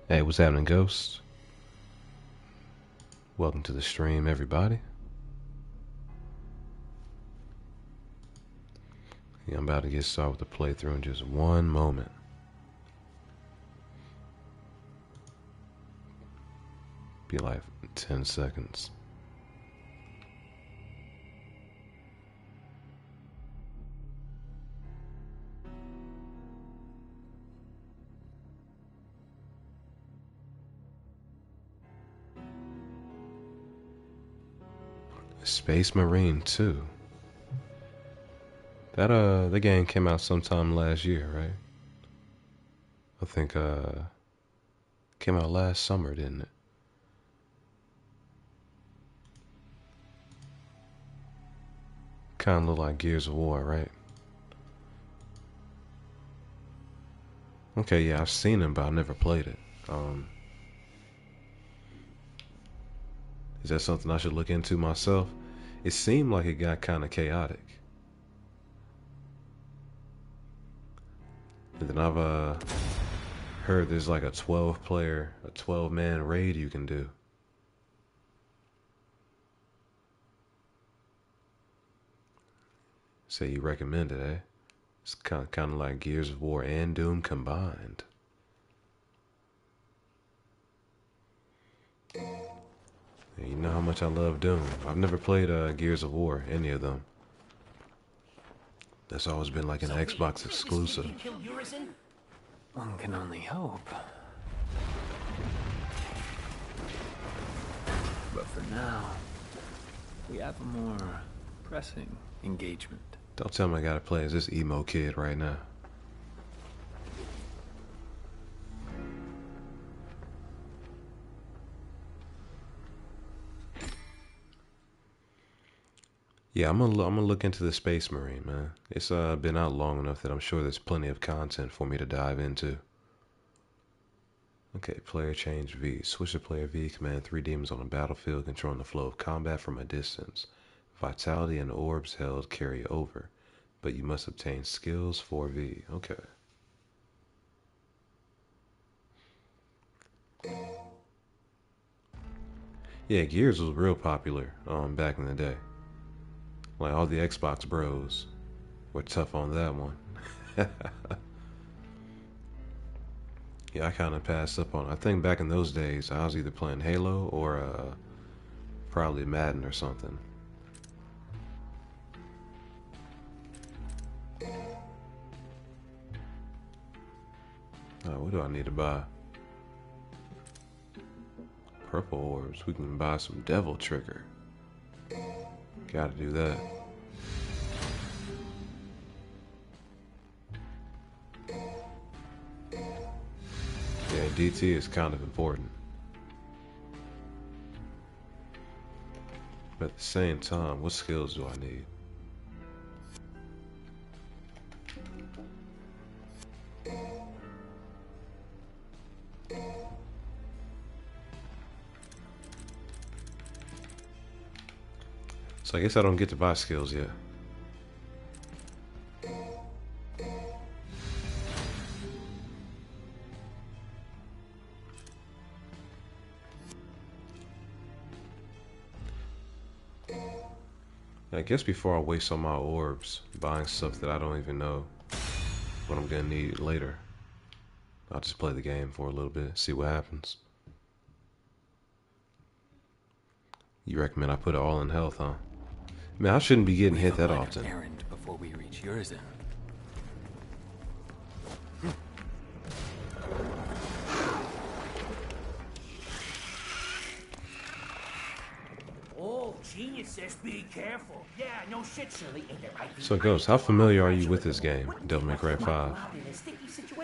Hey, what's happening, Ghost? Welcome to the stream, everybody. Yeah, I'm about to get started with the playthrough in just one moment. Be like 10 seconds. Space Marine 2. The game came out sometime last year, right? I think came out last summer, didn't it? Kind of look like Gears of War, right? Okay, yeah, I've seen it, but I've never played it. Is that something I should look into myself? It seemed like it got kind of chaotic. And then I've heard there's like a 12-man raid you can do. Say you recommend it, eh? It's kind of like Gears of War and Doom combined. And you know how much I love Doom. I've never played Gears of War, any of them. That's always been like an Xbox exclusive. One can only hope. But for now, we have a more pressing engagement. Don't tell me I gotta play as this emo kid right now. Yeah, I'm gonna look into the Space Marine, man. It's been out long enough that I'm sure there's plenty of content for me to dive into. Okay, player change V. Switch to player V. Command 3 demons on the battlefield, controlling the flow of combat from a distance. Vitality and orbs held carry over, but you must obtain skills for V. Okay. Yeah, Gears was real popular back in the day. Like all the Xbox bros were tough on that one. Yeah, I kind of passed up on it. I think back in those days, I was either playing Halo or probably Madden or something. What do I need to buy? Purple orbs. We can buy some Devil Trigger. Gotta do that. Yeah, DT is kind of important. But at the same time, what skills do I need? So I guess I don't get to buy skills yet. I guess before I waste all my orbs buying stuff that I don't even know what I'm gonna need later, I'll just play the game for a little bit, see what happens. You recommend I put it all in health, huh? Man, I shouldn't be getting hit that often. Errand before we reach Urizen. Oh, genius says be careful. Yeah, no shit, Shirley. Ain't that right? So, Ghost, how familiar are you with this game, Devil May Cry 5? How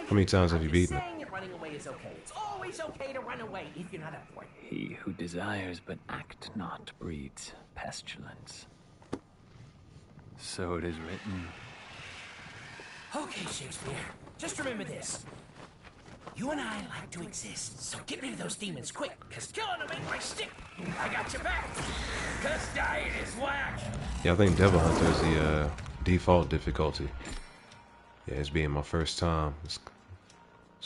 many times have you beaten it? Running away is okay. It's always okay to run away if you're not up for it. He who desires but act not breeds pestilence. So it is written. Okay, Shakespeare. Just remember this. You and I like to exist, so get rid of those demons quick, because killing them ain't my stick. I got your back. Because dying is whack. Yeah, I think Devil Hunter is the default difficulty. Yeah, it's being my first time. That's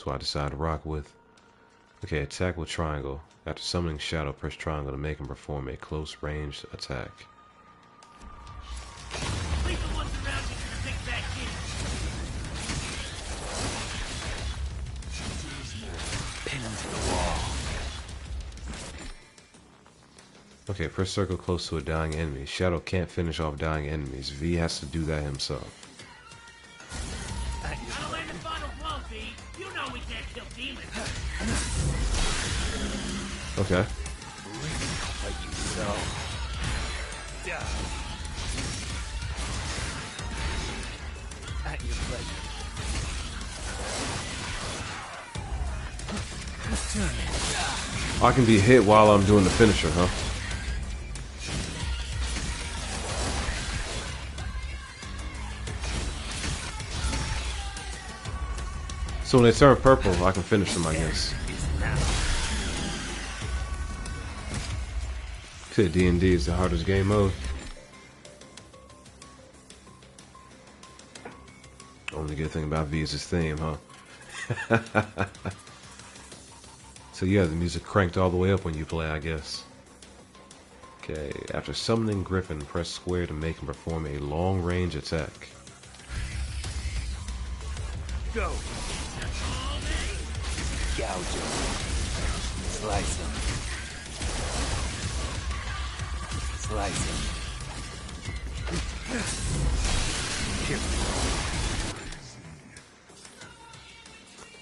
what I decided to rock with. Okay, attack with triangle. After summoning Shadow, press triangle to make him perform a close range attack. Leave the ones around you to the big bad kid. Pinned to the wall. Okay, press circle close to a dying enemy. Shadow can't finish off dying enemies. V has to do that himself. I'll land the final blow, V. You know we can't kill demons. Okay. But you know. At your pleasure. I can be hit while I'm doing the finisher, huh? So when they turn purple, I can finish them, I guess. Said D&D is the hardest game mode. Only good thing about V is his theme, huh? So you have the music cranked all the way up when you play, I guess. Okay, after summoning Griffin, press square to make him perform a long-range attack. Go. Gouge him. Slice him. Slice him.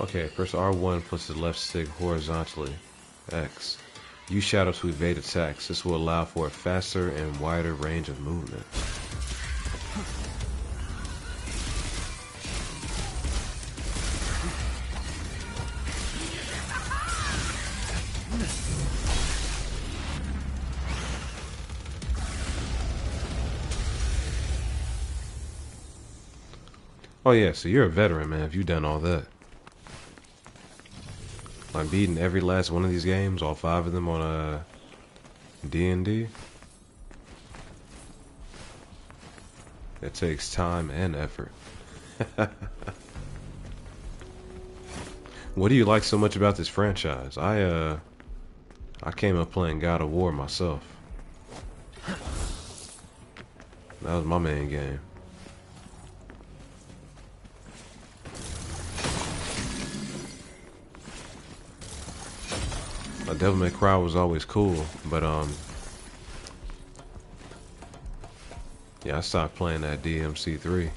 Okay, press R1 plus the left stick horizontally. X. Use Shadow to evade attacks. This will allow for a faster and wider range of movement. Oh yeah, so you're a veteran, man, if you've done all that. I'm beating every last one of these games, all 5 of them on D&D. It takes time and effort. What do you like so much about this franchise? I came up playing God of War myself. That was my main game. Devil May Cry was always cool, but yeah, I stopped playing that DMC3.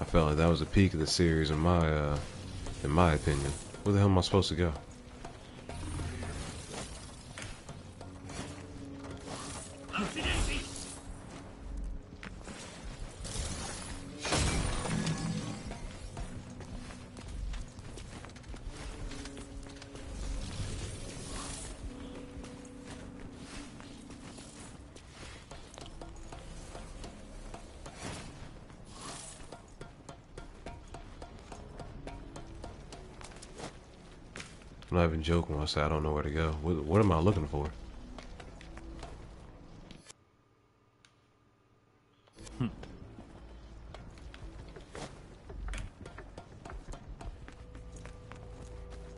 I felt like that was the peak of the series in my opinion. Where the hell am I supposed to go? I'm not even joking when I say I don't know where to go. What am I looking for?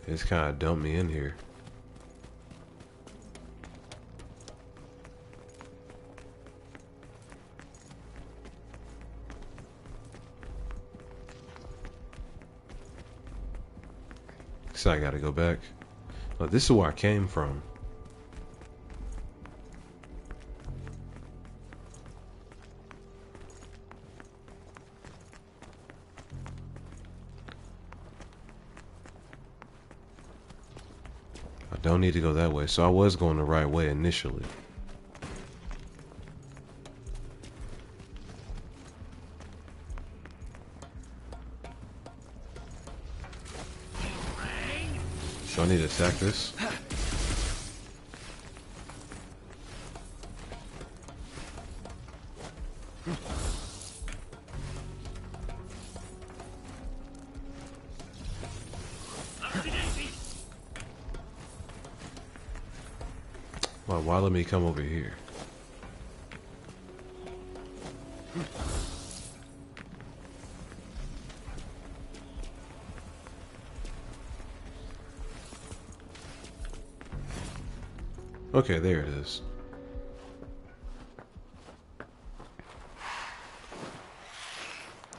It's kind of dumped me in here. So I gotta go back. Oh, this is where I came from. I don't need to go that way, so I was going the right way initially. Do I need to attack this? Why let me come over here? Okay, there it is.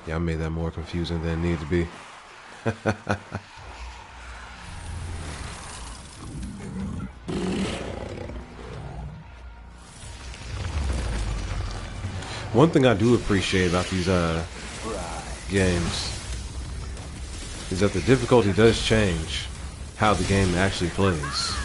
Yeah, I made that more confusing than it needed to be. One thing I do appreciate about these games is that the difficulty does change how the game actually plays.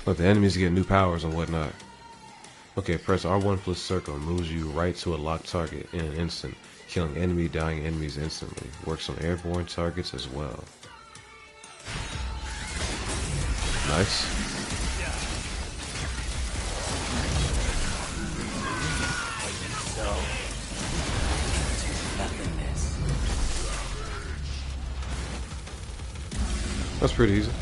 Like the enemies get new powers and whatnot. Okay, press R1 plus circle moves you right to a locked target in an instant, killing dying enemies instantly. Works on airborne targets as well. Nice. That's pretty easy.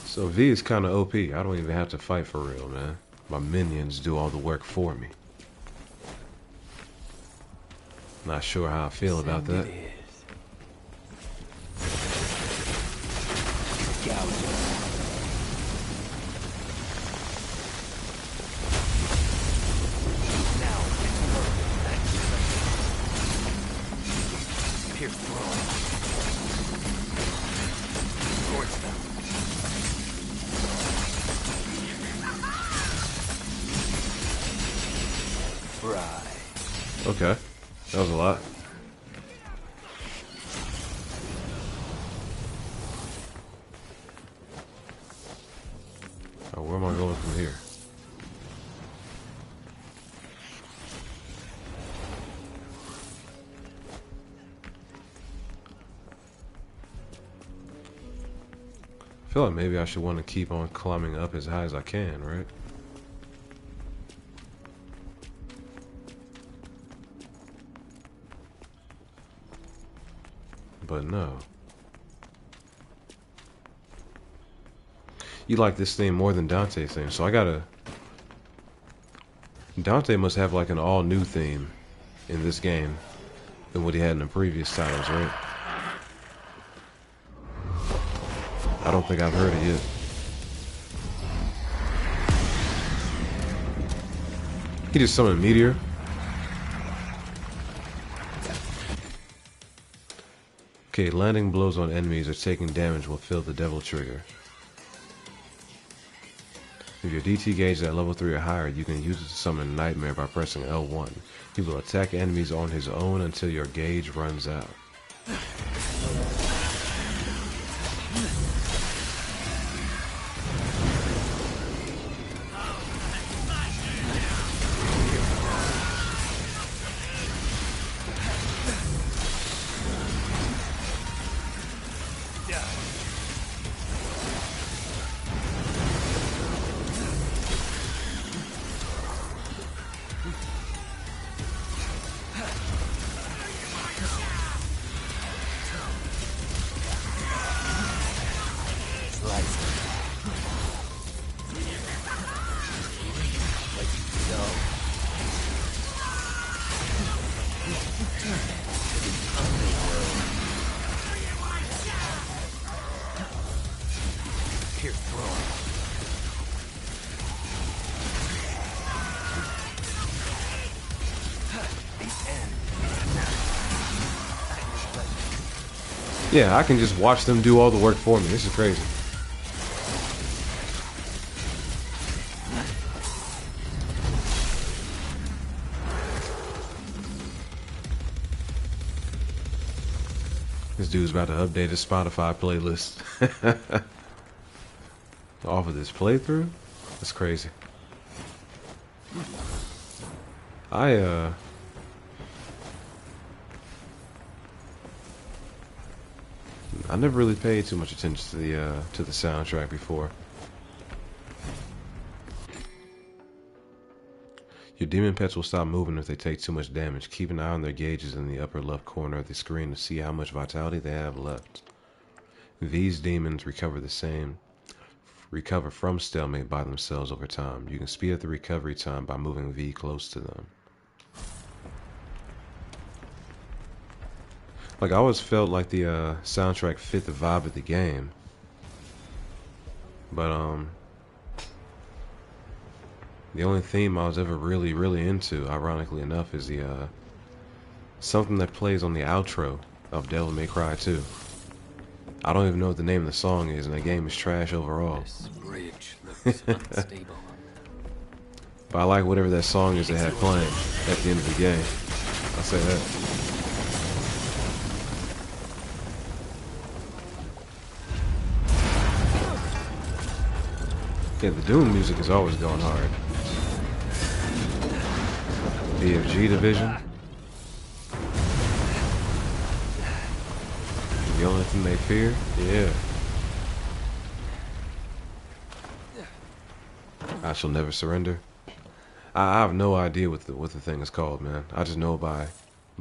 So V is kind of OP. I don't even have to fight for real, man. My minions do all the work for me. Not sure how I feel about that. Okay, that was a lot. Oh, where am I going from here? I feel like maybe I should want to keep on climbing up as high as I can, right? But no. You like this theme more than Dante's theme, so I gotta... Dante must have like an all-new theme in this game than what he had in the previous titles, right? I don't think I've heard it yet. He just summoned a meteor. Okay, landing blows on enemies or taking damage will fill the devil trigger. If your DT gauge is at level 3 or higher, you can use it to summon Nightmare by pressing L1. He will attack enemies on his own until your gauge runs out. Yeah, I can just watch them do all the work for me. This is crazy. This dude's about to update his Spotify playlist. Off of this playthrough? That's crazy. I never really paid too much attention to the soundtrack before. Your demon pets will stop moving if they take too much damage. Keep an eye on their gauges in the upper left corner of the screen to see how much vitality they have left. These demons recover the same recover from stalemate by themselves over time. You can speed up the recovery time by moving V close to them. Like, I always felt like the soundtrack fit the vibe of the game. But, the only theme I was ever really into, ironically enough, is the, something that plays on the outro of Devil May Cry 2. I don't even know what the name of the song is, and the game is trash overall. This bridge looks unstable. But I like whatever that song is they had playing at the end of the game. I'll say that. Yeah, the Doom music is always going hard. BFG Division. The only thing they fear? Yeah. I shall never surrender. I have no idea what the thing is called, man. I just know by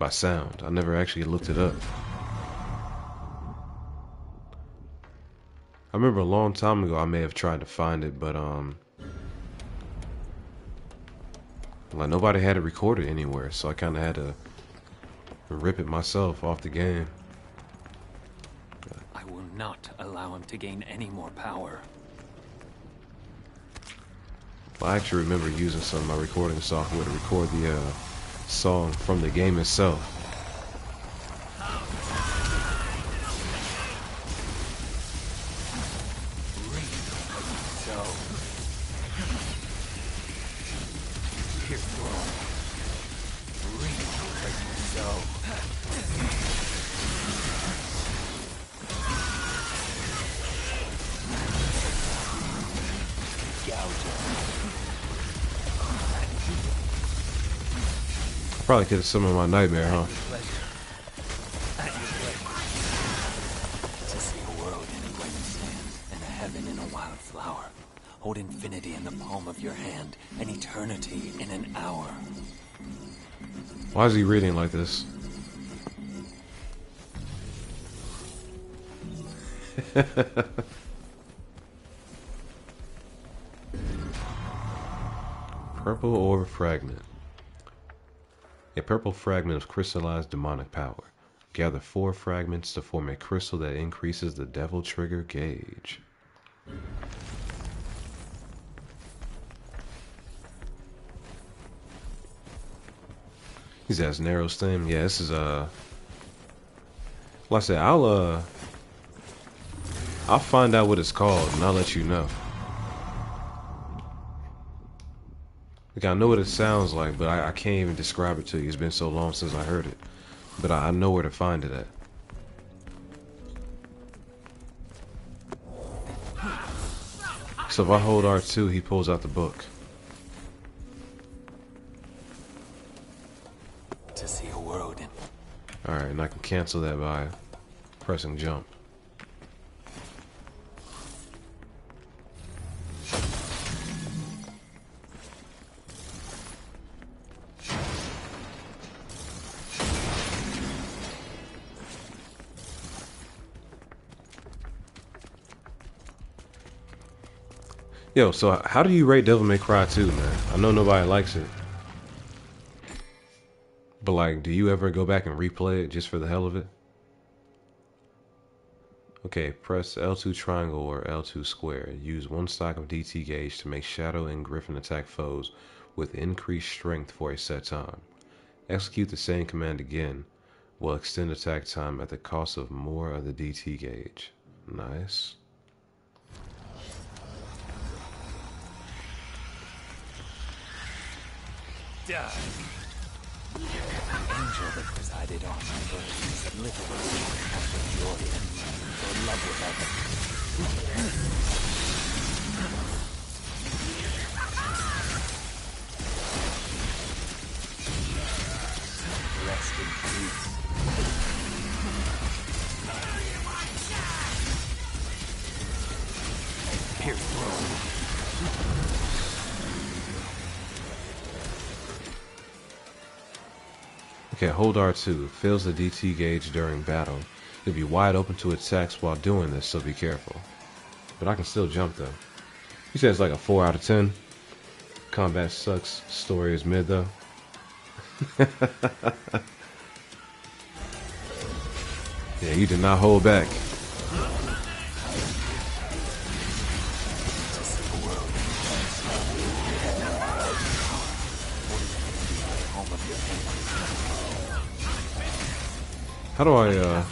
sound. I never actually looked it up. I remember a long time ago I may have tried to find it, but like nobody had it recorded anywhere, so I kind of had to rip it myself off the game. I will not allow him to gain any more power. I actually remember using some of my recording software to record the song from the game itself. Probably could have summoned my nightmare, huh? To see a world in a wasteland and a heaven in a wildflower. Hold infinity in the palm of your hand and eternity in an hour. Why is he reading like this? Purple orb fragment. A purple fragment of crystallized demonic power. Gather 4 fragments to form a crystal that increases the devil trigger gauge. He says narrow stem. Yeah, this is like I said, I'll find out what it's called and I'll let you know. Like, I know what it sounds like, but I can't even describe it to you. It's been so long since I heard it. But I know where to find it at. So if I hold R2, he pulls out the book. To see a world in... Alright, and I can cancel that by pressing jump. Yo, so how do you rate Devil May Cry 2, man? I know nobody likes it. But like, do you ever go back and replay it just for the hell of it? Okay, press L2 triangle or L2 square. Use 1 stock of DT gauge to make Shadow and Griffin attack foes with increased strength for a set time. Execute the same command again. Will extend attack time at the cost of more of the DT gauge. Nice. Die. The angel that presided on my birth is literally after joy and for love with others. Rest in peace. Pierce through. Okay, hold R2. Fills the DT gauge during battle. You'll be wide open to attacks while doing this, so be careful. But I can still jump though. He says like a 4 out of 10. Combat sucks. Story is mid though. Yeah, you did not hold back. How do I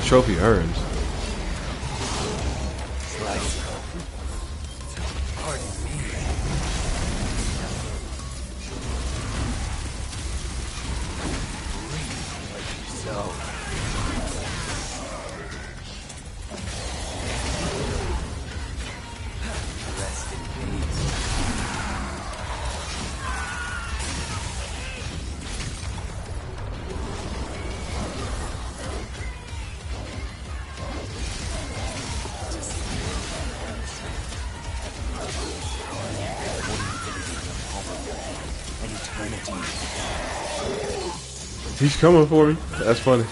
trophy earned? He's coming for me. That's funny.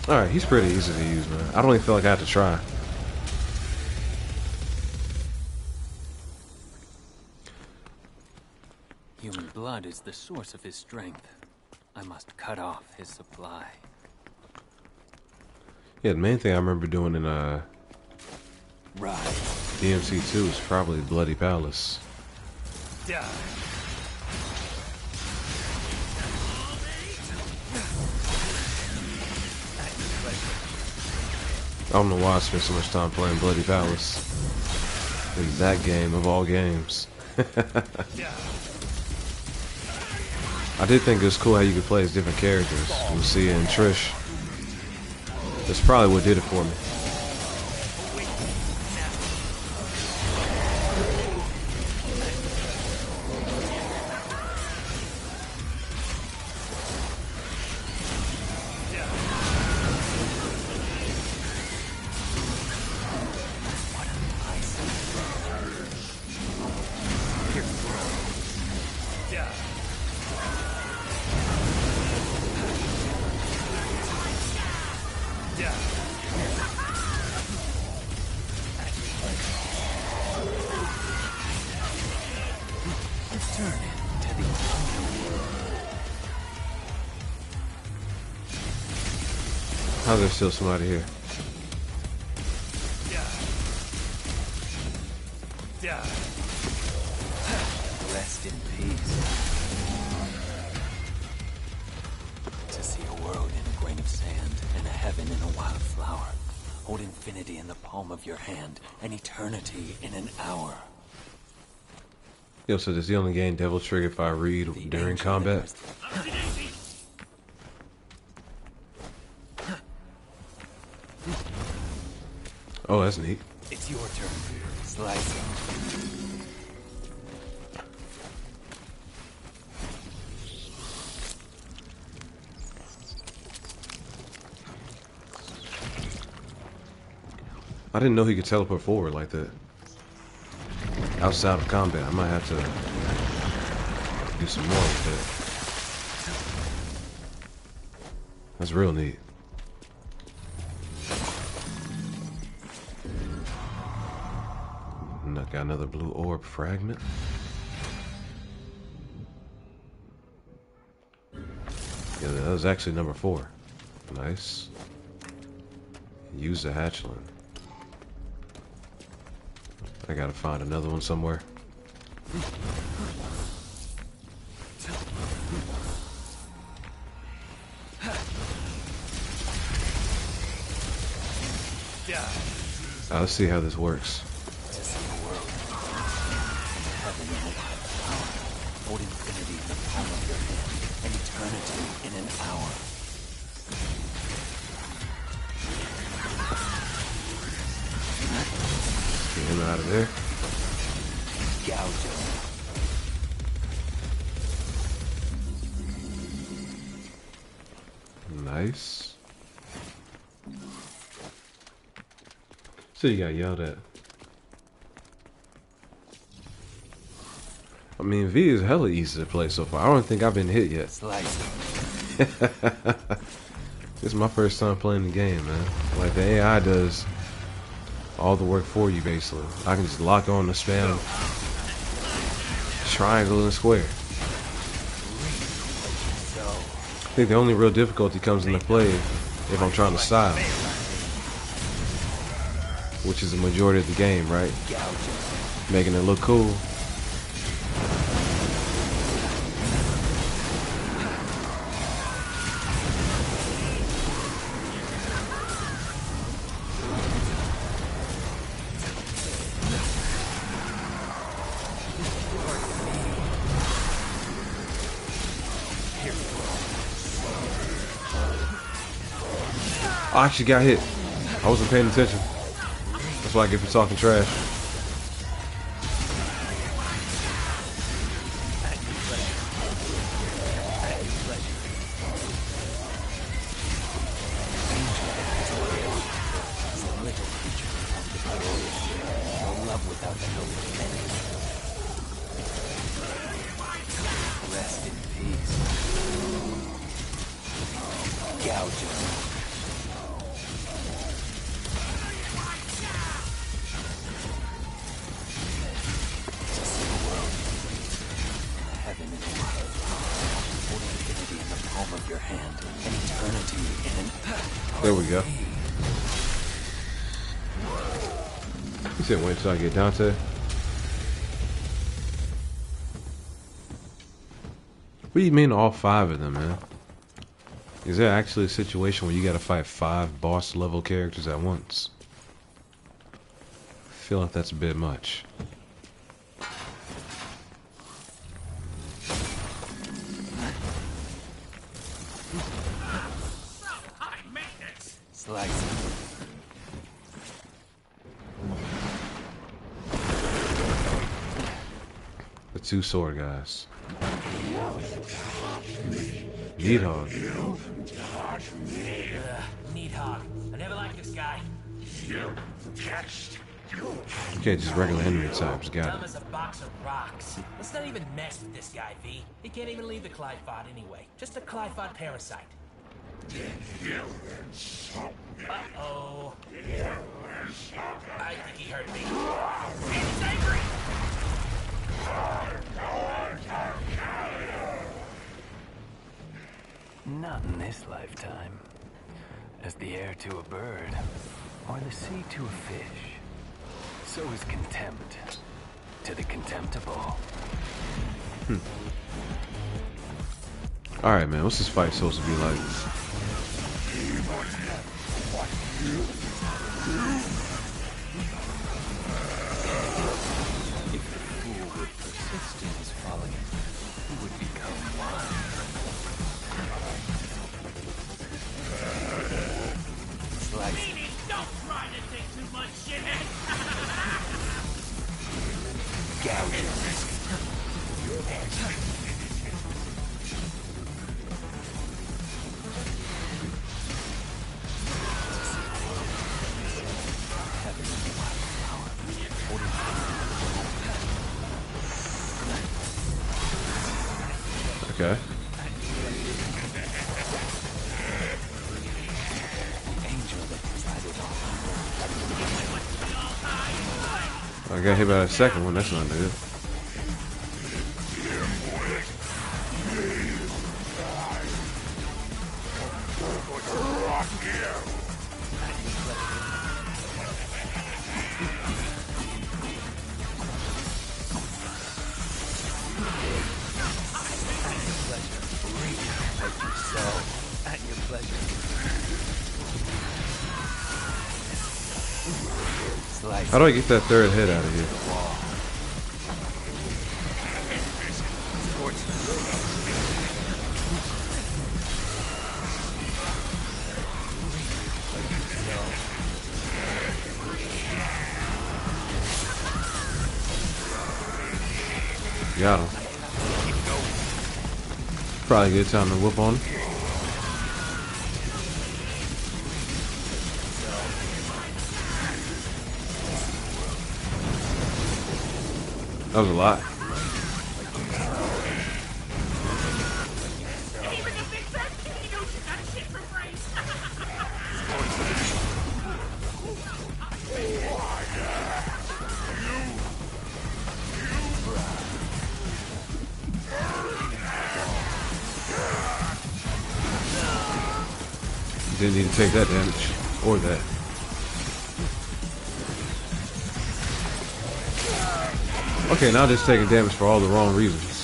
Alright, he's pretty easy to use, man. I don't even feel like I have to try. Human blood is the source of his strength. I must cut off his supply. Yeah, the main thing I remember doing in Right. DMC2 is probably Bloody Palace. Die. I don't know why I spent so much time playing Bloody Palace. It was that game of all games. I did think it was cool how you could play as different characters. Lucia and Trish. That's probably what did it for me. How's there still somebody here? Rest in peace. To see a world in a grain of sand, and a heaven in a wildflower. Hold infinity in the palm of your hand, and eternity in an hour. Yo, so does he only gain Devil Trigger if I read during combat? Oh, that's neat. It's your turn. Slice him. I didn't know he could teleport forward like that. Outside of combat, I might have to do some more with that. That's real neat. And I got another blue orb fragment. Yeah, that was actually number 4. Nice. Use the hatchling. I gotta find another one somewhere. Let's see how this works. To see a world in heaven in a wildflower. Hold infinity in the palm of your hand, and eternity in an hour. Get him out of there. Gouge him. Nice. So you got yelled at. mean, V is hella easy to play so far. I don't think I've been hit yet. Slice. This is my first time playing the game, man. Like, the AI does all the work for you, basically. I can just lock on the spam triangle and square. I think the only real difficulty comes into play if I'm trying to style, which is the majority of the game, right? Making it look cool. I actually got hit. I wasn't paying attention. That's why I get for talking trash. Rest in peace. Gouges. Of your hand, an eternity in. There we go. You said wait till I get Dante. What do you mean all 5 of them, man? Is there actually a situation where you gotta fight 5 boss level characters at once? I feel like that's a bit much. Slice. The 2 sword guys. Needhog. Needhog. I never liked this guy. Okay, just regular enemy types. Got Dumb it. as a box of rocks. Let's not even mess with this guy, V. He can't even leave the Clyphod anyway. Just a Clyphod parasite. Uh-oh. I think he hurt me. He's angry! Not in this lifetime. As the air to a bird, or the sea to a fish, so is contempt to the contemptible. Alright, man. What's this fight supposed to be like? If the fool would persist in his folly, he would become wise. Slice. Don't try to take too much shit. Gouges. Okay. I got hit by the second one. That's not good. At your pleasure. Slice. How do I get that third head out of here? Got him. Probably a good time to whoop on him. That was a lot. Didn't need to take that damage. Or that. Okay, now just taking damage for all the wrong reasons.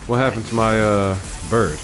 What happened to my bird?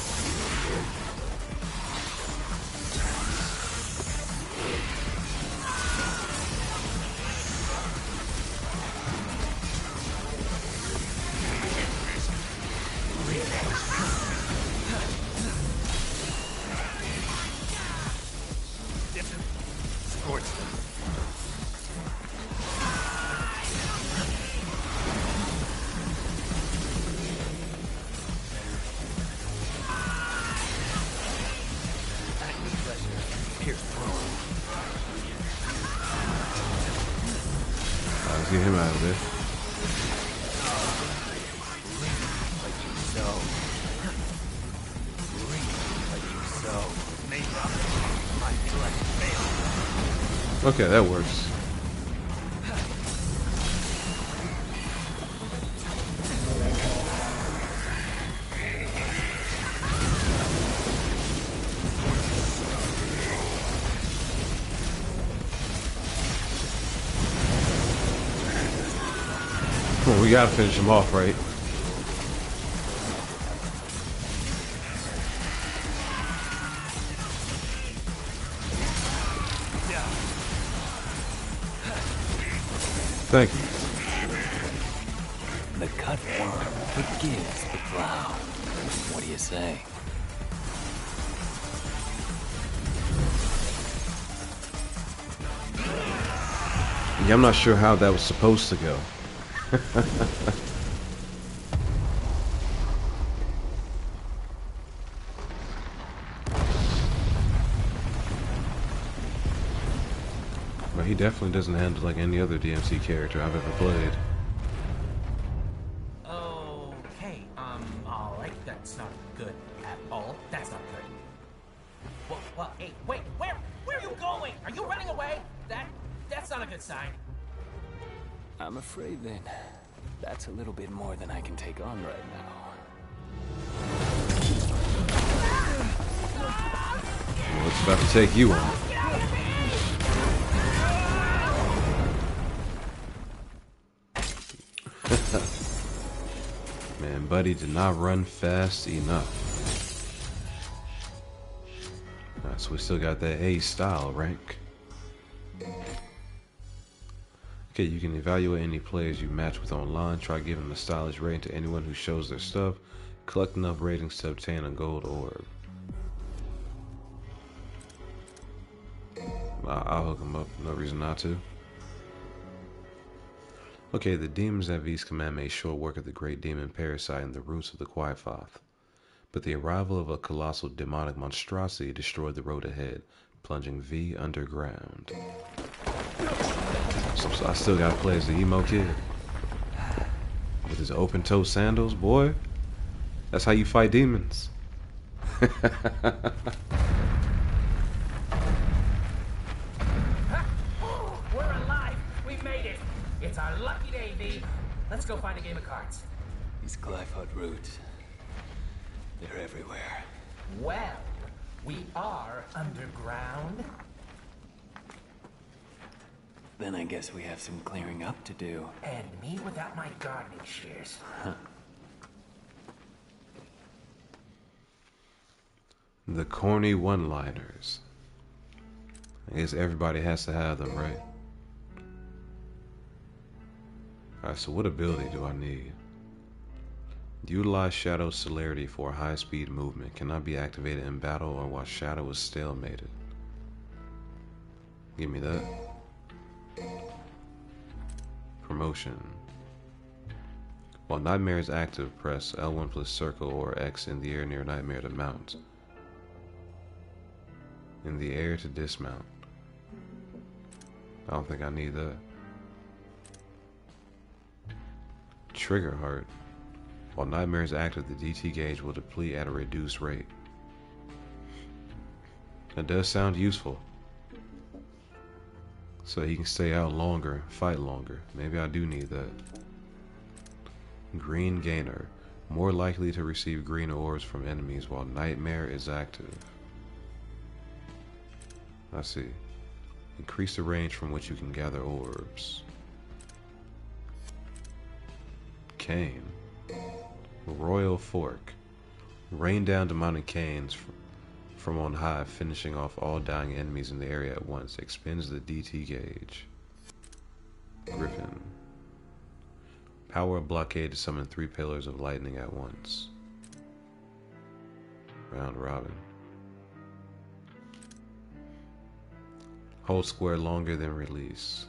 Let's get him out of there. Okay, that works. Well, we gotta finish him off, right? Thank you. The cut worm forgives the plow. What do you say? Yeah, I'm not sure how that was supposed to go. But he definitely doesn't handle like any other DMC character I've ever played. Okay, alright, that's not good at all. That's not good. Well, hey, wait, where are you going? Are you running away? That's not a good sign. I'm afraid then, that's a little bit more than I can take on right now. Well, it's about to take you on. Man, buddy did not run fast enough. Alright, so we still got that A style rank. Okay, you can evaluate any players you match with online. Try giving a stylish rating to anyone who shows their stuff. Collect enough ratings to obtain a gold orb. I'll hook them up. No reason not to. Okay, the demons at V's command made short work of the great demon parasite and the roots of the Qy'fth. But the arrival of a colossal demonic monstrosity destroyed the road ahead, plunging V underground. So I still gotta play as the emo kid. With his open-toe sandals, boy. That's how you fight demons. We're alive! We made it! It's our lucky day, V. Let's go find a game of cards. These Qy'fth roots, they're everywhere. Well, we are underground. Then I guess we have some clearing up to do. And me without my gardening shears. The corny one-liners. I guess everybody has to have them, right? Alright, so what ability do I need? Utilize Shadow's celerity for high-speed movement. Cannot be activated in battle or while Shadow is stalemated. Give me that. Promotion. While Nightmare is active, press L1 plus circle or X in the air near Nightmare to mount. In the air to dismount. I don't think I need that. Trigger Heart. While Nightmare is active, the DT gauge will deplete at a reduced rate. That does sound useful. So he can stay out longer, fight longer. Maybe I do need that. Green Gainer. More likely to receive green orbs from enemies while Nightmare is active. I see. Increase the range from which you can gather orbs. Cane. Royal Fork. Rain down demonic canes from on high, finishing off all dying enemies in the area at once. Expends the DT gauge. Griffin. Power a blockade to summon 3 pillars of lightning at once. Round robin. Hold square longer than release.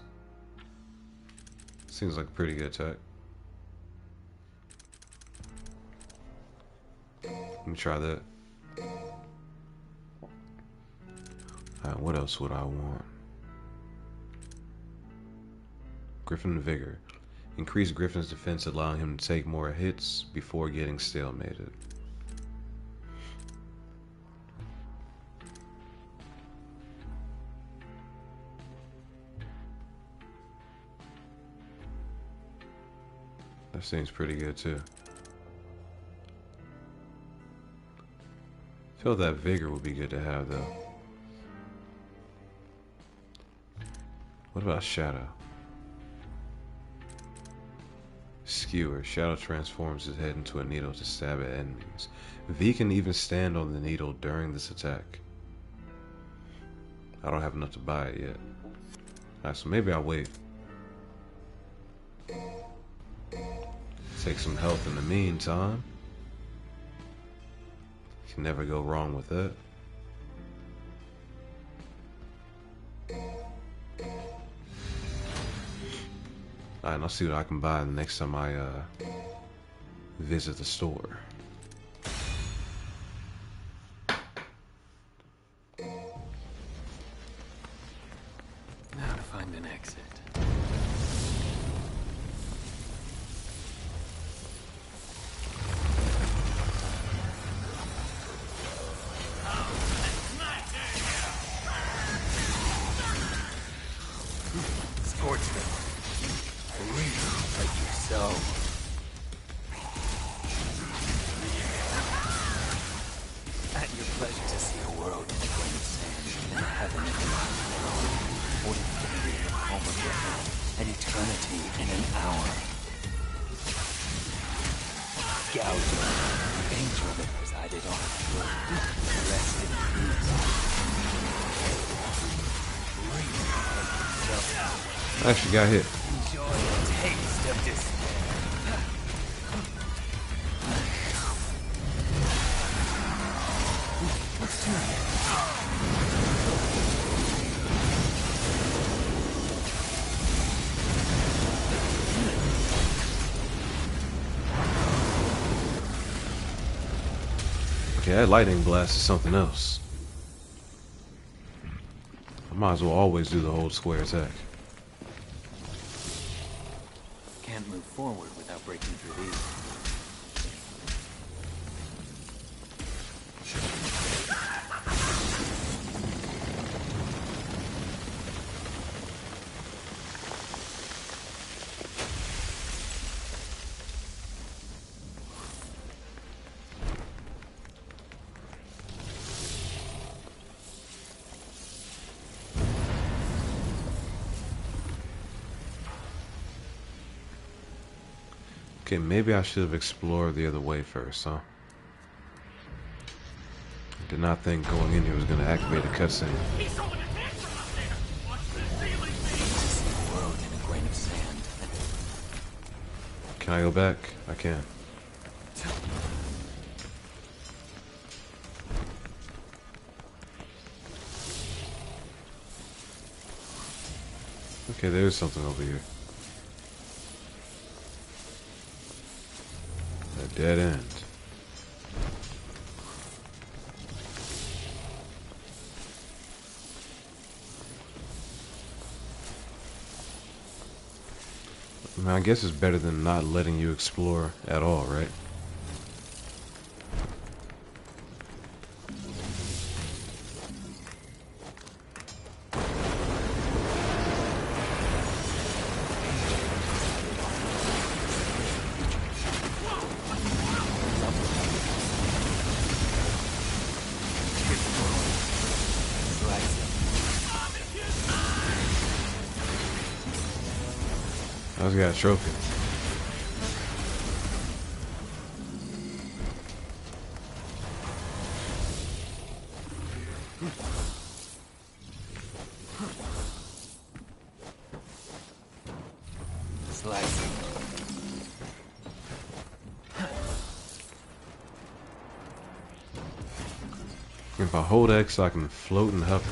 Seems like a pretty good attack. Let me try that. Alright, what else would I want? Griffin Vigor. Increase Griffin's defense, allowing him to take more hits before getting stalemated. That seems pretty good too. I feel that Vigor would be good to have though. What about Shadow? Skewer. Shadow transforms his head into a needle to stab at enemies. V can even stand on the needle during this attack. I don't have enough to buy it yet. Alright, so maybe I'll wait. Take some health in the meantime. Can never go wrong with that. Alright, and I'll see what I can buy the next time I visit the store. Now to find an exit. Scorch them. Breathe like you sow. At your pleasure to see a world in a grain of sand, and a heaven in an hour. Or infinity in the palm of your hand, and eternity in an hour. Gouge, the angel that presided on the throne, rest in peace. Breathe like you sow. I actually got hit. Enjoy the taste of despair. Let's do it. Okay, that lightning blast is something else. I might as well always do the hold square attack. Can't move forward without breaking through these. Okay, maybe I should have explored the other way first, huh? I did not think going in here was going to activate a cutscene. He's holding his hand from up there. Watch the ceiling, To see the world in a grain of sand. Can I go back? I can. Okay, there's something over here. A dead end. I mean, I guess it's better than not letting you explore at all, right? just got a trophy. Slice. If I hold X, I can float and hover.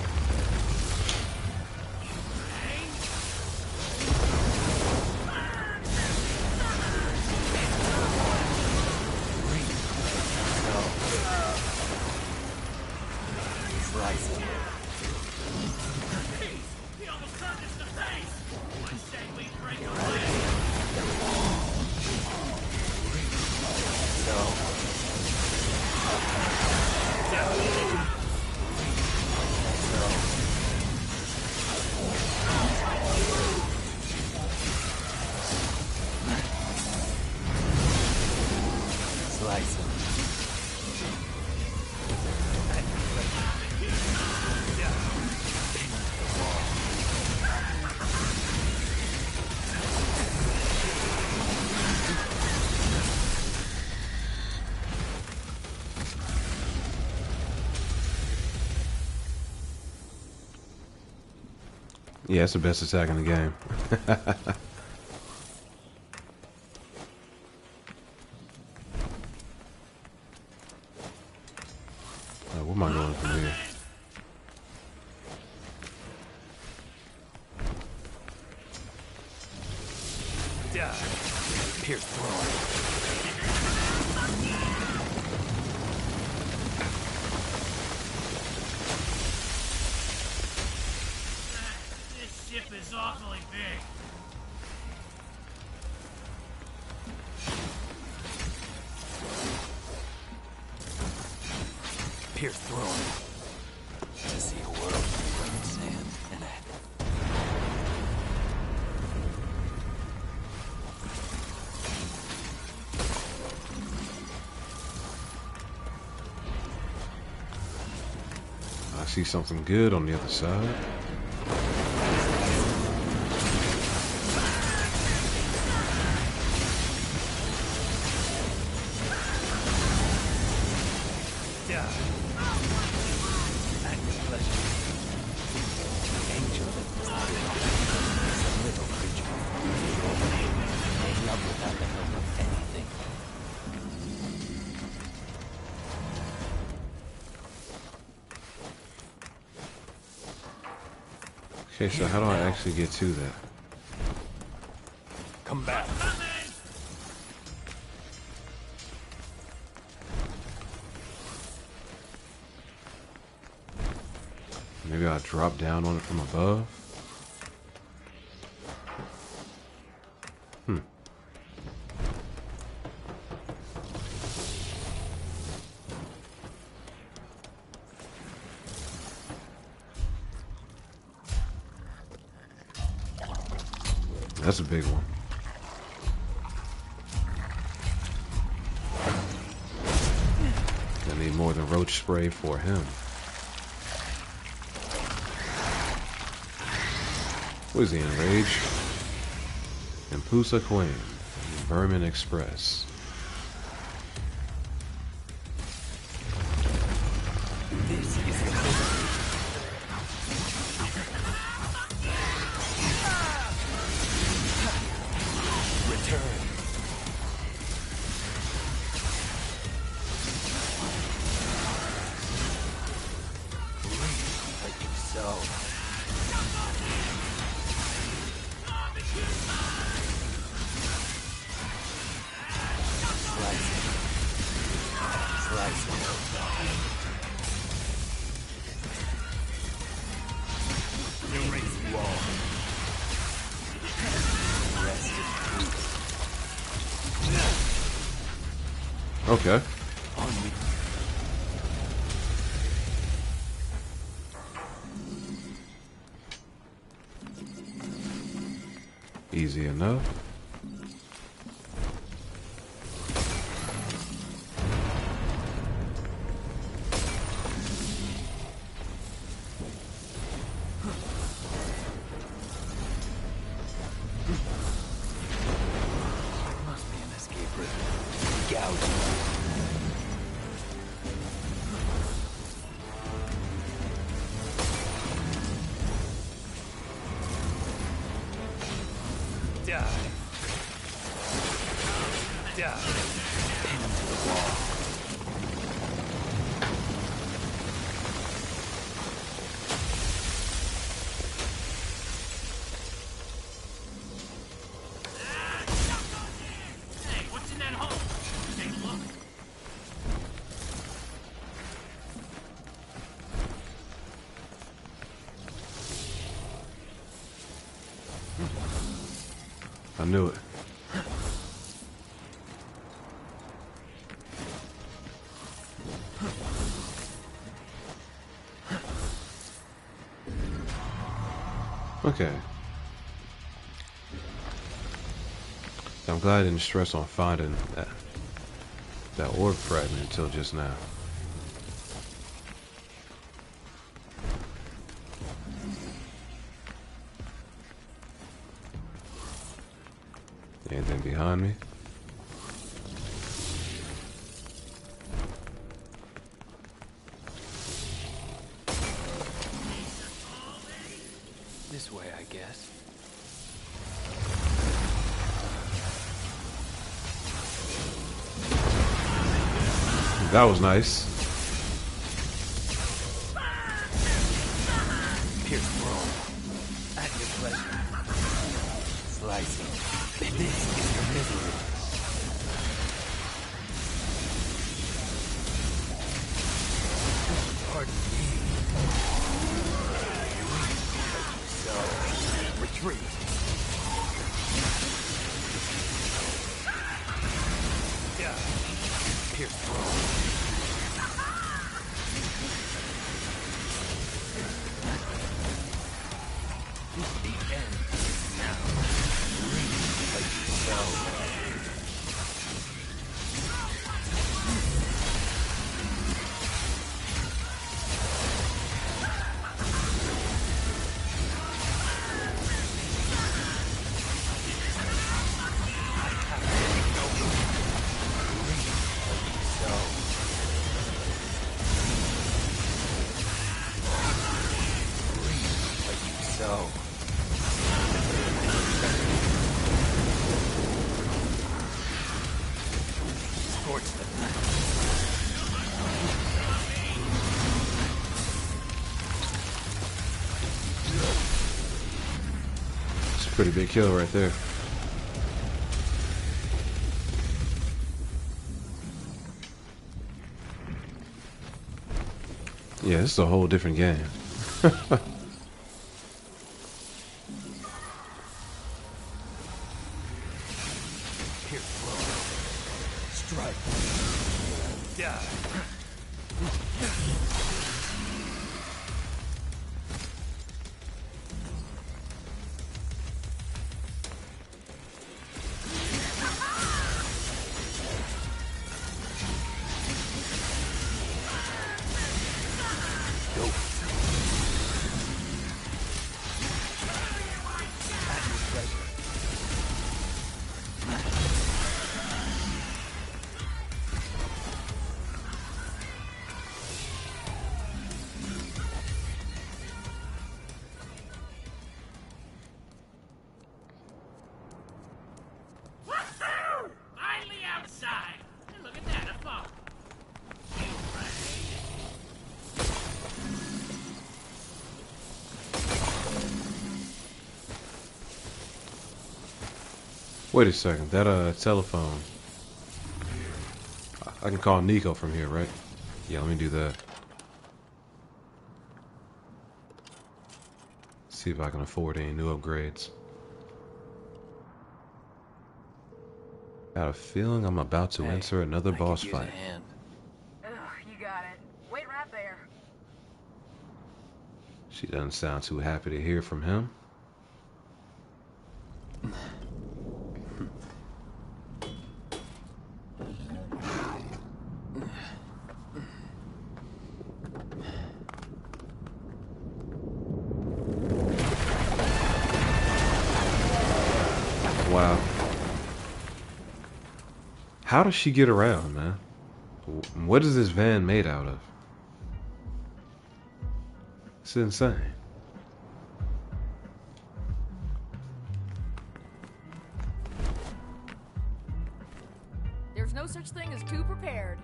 Yeah, it's the best attack in the game. Where am I going from here? Pierce through. Is awfully big. Pierce through. To see a world of sand and that. I see something good on the other side. Okay, so how do I actually get to that? Come back. Maybe I'll drop down on it from above? That's a big one. I need more than roach spray for him. Was he enraged? Impusa Queen, Vermin Express. This is the return. Like so. Okay. Easy enough. I knew it. Okay. I'm glad I didn't stress on finding that orb fragment until just now. Anything behind me? This way, I guess. That was nice. Pierce Throne. At your pleasure. Slicing. This is your misery. Pardon me. So, retreat. Yeah. Pierce Throne. The end is now. Read like you sow. It's a pretty big kill right there. Yeah, this is a whole different game. Strike. Die. Finally outside. And look at that, a fog. Wait a second, that telephone. I can call Nico from here, right? Yeah, let me do that. See if I can afford any new upgrades. Got a feeling I'm about to enter another boss fight. Ugh, you got it. Wait right there. She doesn't sound too happy to hear from him. Wow. How does she get around, man? What is this van made out of? It's insane. There's no such thing as too prepared.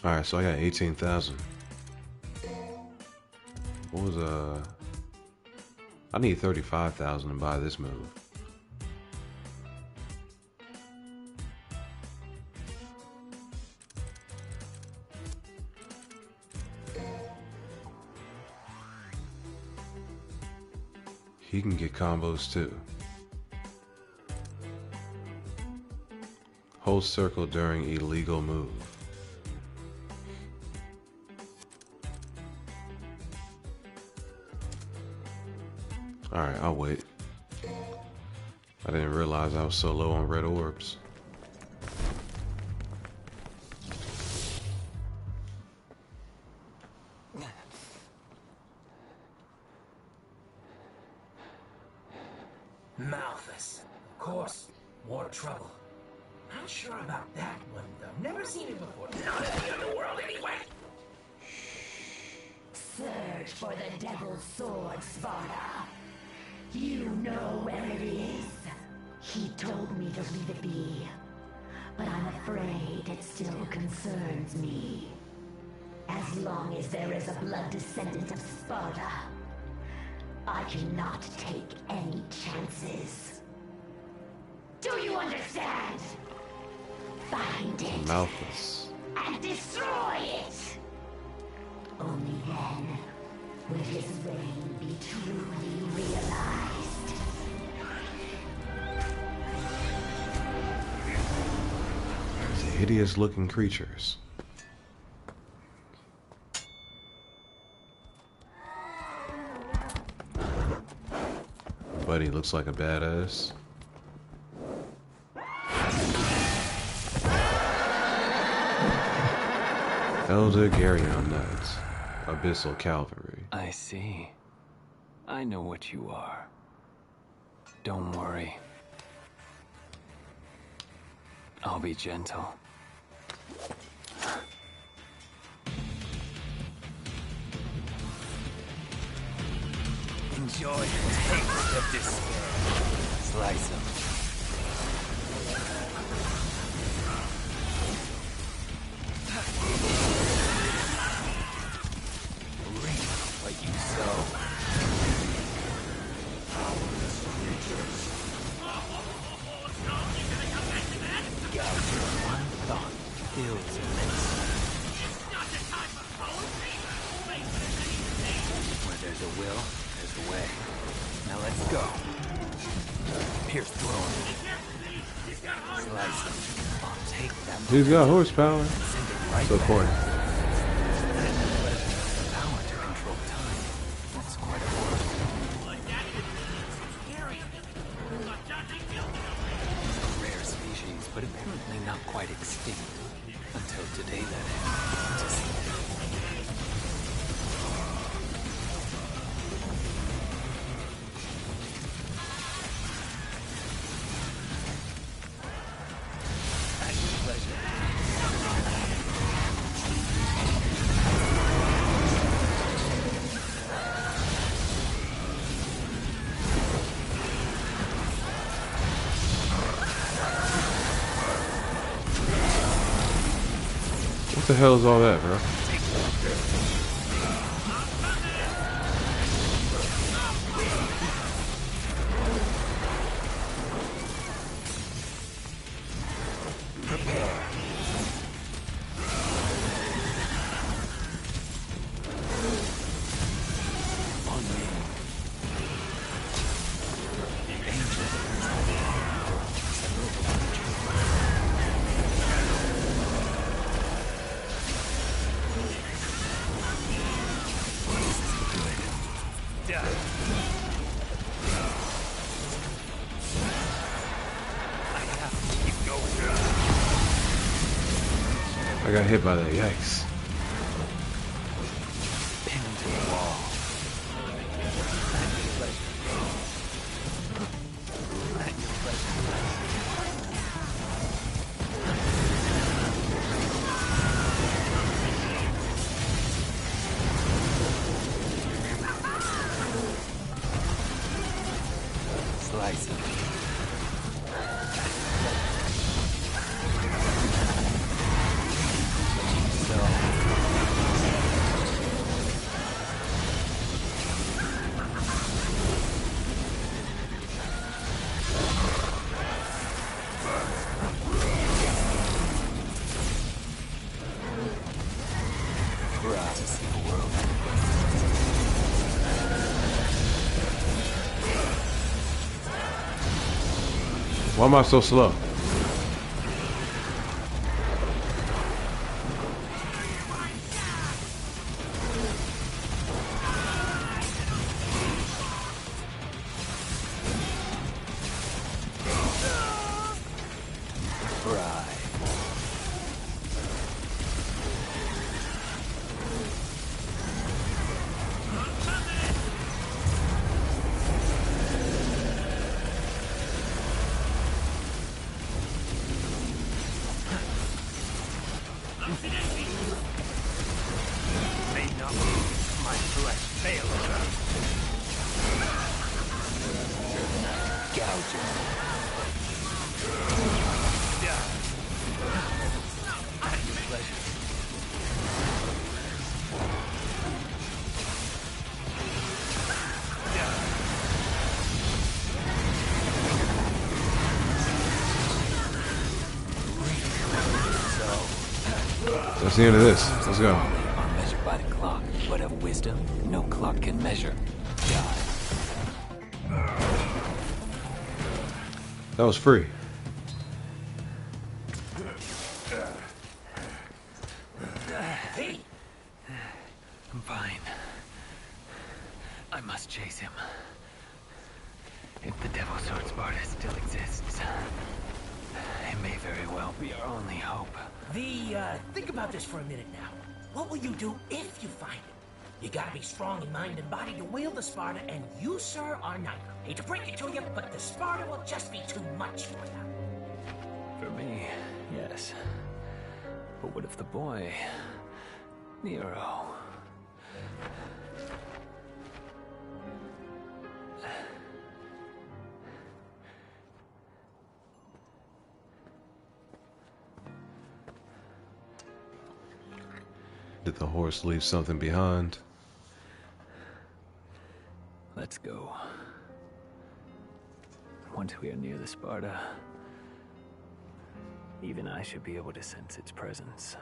Alright, so I got 18,000. What was I need 35,000 to buy this move. He can get combos too. Hold circle during illegal move. Alright, I'll wait. I didn't realize I was so low on red orbs. Malthus. Of course. More trouble. Not sure about that one, though. Never seen it before. Not in the underworld, anyway. Search for the Devil's Sword, Sparta. You know where it is. He told me to leave it be, but I'm afraid it still concerns me. As long as there is a blood descendant of Sparta, I cannot take any chances. Do you understand? Find it. Malthus. And destroy it! Only then will his reign be truly realized. These hideous looking creatures. Buddy looks like a badass. Elder Garyon Knights, Abyssal Cavalry. I see. I know what you are. Don't worry. I'll be gentle. Enjoy the taste of despair. Slice them. Reap what you sow. Gouge one thought fills a list. Where there's a will, there's a way. Now let's go. Pierce through them. Slice them. I'll take them. He's got horsepower. Send it right So back. corny. Power to control time. That's quite a word. A rare species, but apparently not quite extinct. Until today, that is. At your pleasure. What the hell is all that, bro? On me. I got hit by that. Yikes. Pinned to the wall. At your pleasure. Slice it. So Why am I so slow? That's the end of this. Let's go. Are measured by the clock, but of wisdom, no clock can measure. God. That was free. I'm fine. I must chase him. If the Devil Sword Sparta still exists, it may very well be our only hope. Think about this for a minute now. What will you do if you find it? You gotta be strong in mind and body to wield the Sparta, and you, sir, are neither. Hate to break it to you, but the Sparta will just be too much for you. For me, yes. But what if the boy, Nero? Did the horse leave something behind? Let's go. Once we are near the Sparta, even I should be able to sense its presence.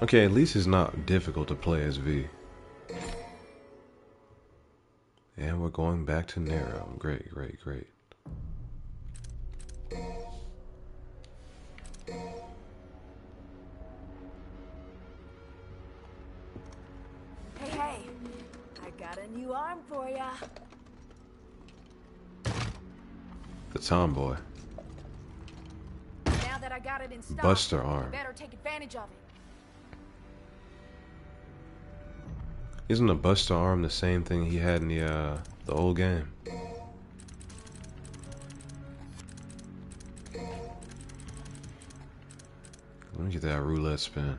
Okay, at least it's not difficult to play as V. And we're going back to Nero. Great, great, great. Hey, I got a new arm for ya. The tomboy. Now that I got it in stock, Buster arm. better take advantage of it. Isn't a Buster arm the same thing he had in the old game? Let me get that roulette spin.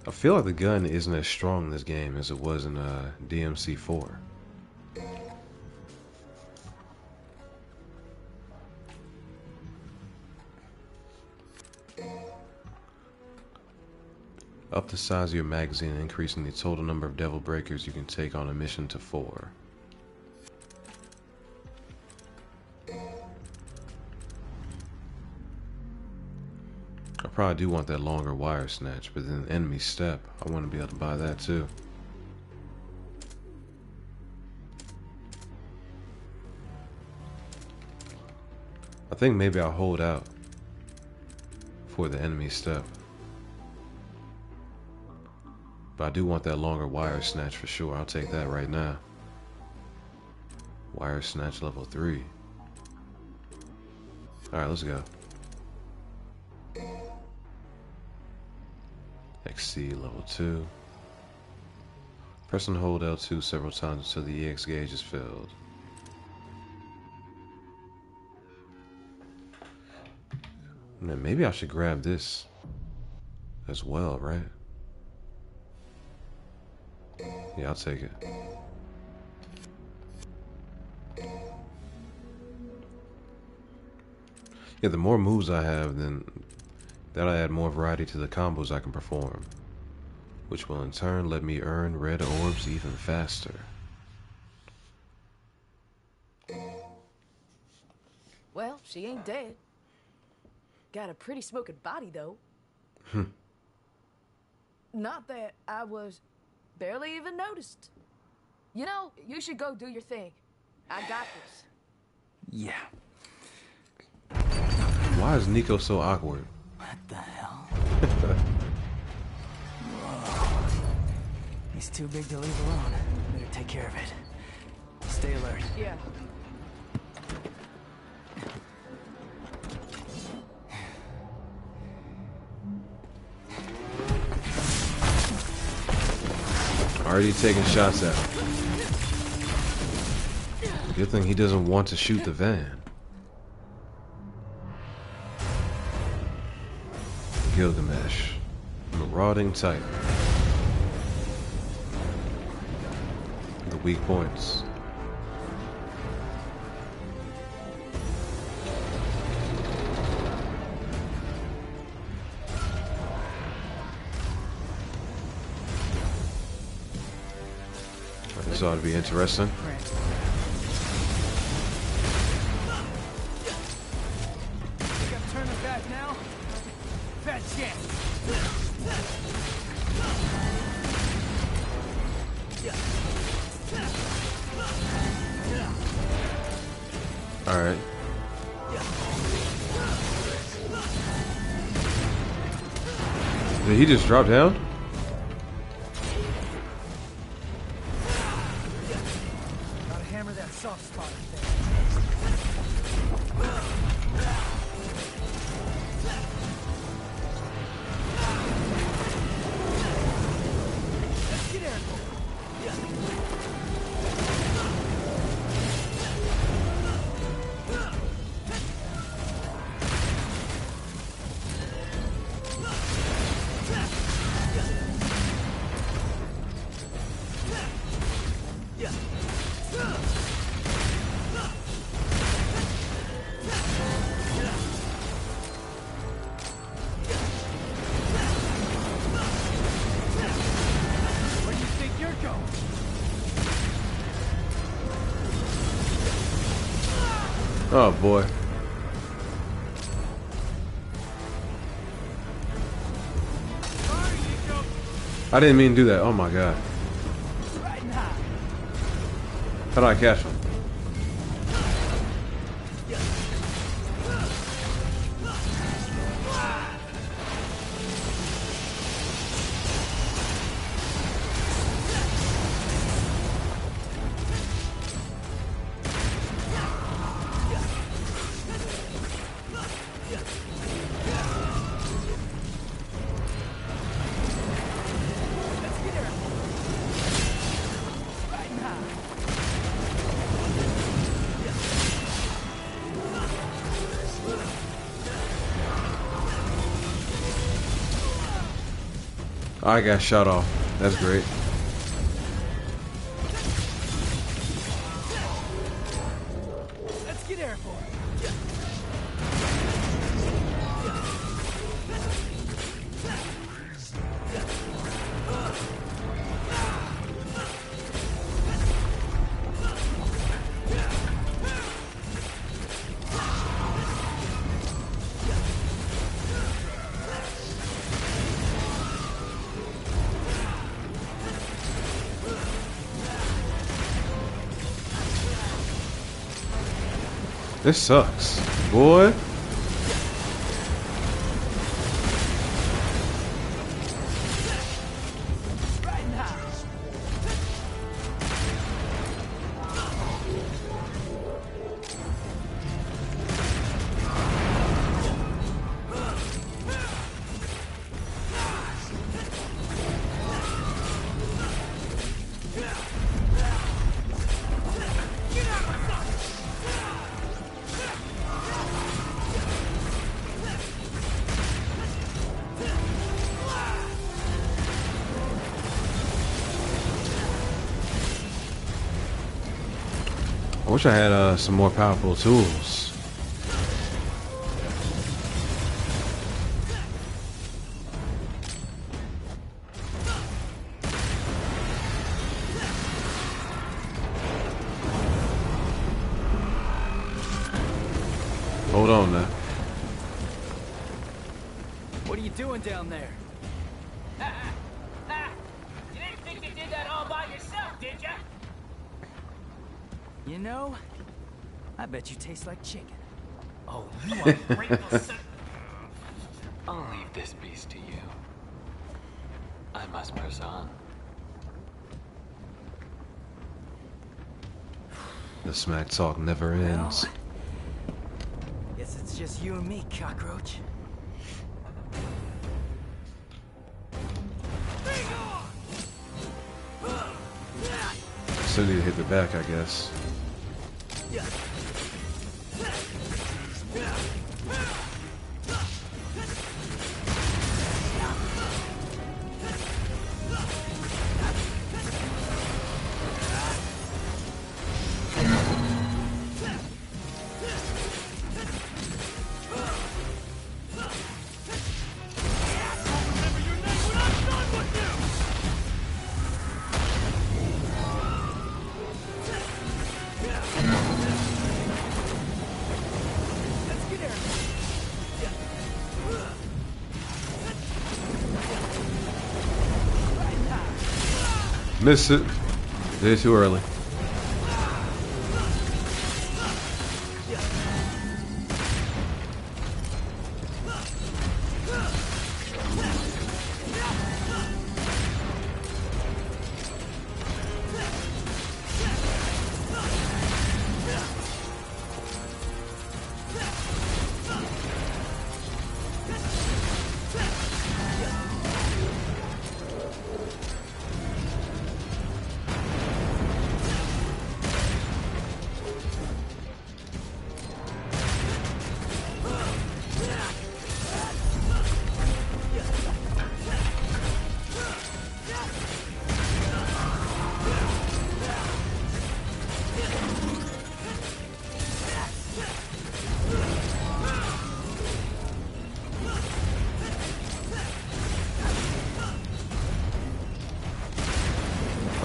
I feel like the gun isn't as strong in this game as it was in DMC4. Up the size of your magazine, increasing the total number of devil breakers you can take on a mission to 4. I probably do want that longer wire snatch, but then enemy step, I want to be able to buy that too. I think maybe I'll hold out for the enemy step. But I do want that longer wire snatch for sure. I'll take that right now. Wire snatch level 3. Alright, let's go. XC level 2. Press and hold L2 several times until the EX gauge is filled. Man, maybe I should grab this as well, right? Yeah, I'll take it. Yeah, the more moves I have, then That'll add more variety to the combos I can perform, which will in turn let me earn red orbs even faster. Well, she ain't dead. Got a pretty smoking body, though. Not that I was barely even noticed. You know, you should go do your thing. I got this. Yeah. Why is Nico so awkward? What the hell? Whoa. He's too big to leave alone. Better take care of it. Stay alert. Yeah. Already taking shots at him. Good thing he doesn't want to shoot the van. Gilgamesh, marauding Titan. The weak points. This ought to be interesting. Think I'm turning back now? Bad chance. All right. Did he just drop down? Gotta hammer that soft spot there. Let's get airborne. Where do you think you're going? Oh boy. Sorry, Nico. I didn't mean to do that. Oh my god. Riding high. How do I catch him? Let's get airborne. Riding high. I got shot off. That's great. Let's get airborne. This sucks, boy. Riding high. I wish I had some more powerful tools. hold on now. What are you doing down there? You didn't think you did that all by yourself, did ya? You know, I bet you taste like chicken. Oh, you ungrateful son. I'll leave this beast to you. I must press on. The smack talk never ends. Guess it's just you and me, cockroach. Still need to hit the back, I guess. Missed it. Did it too early.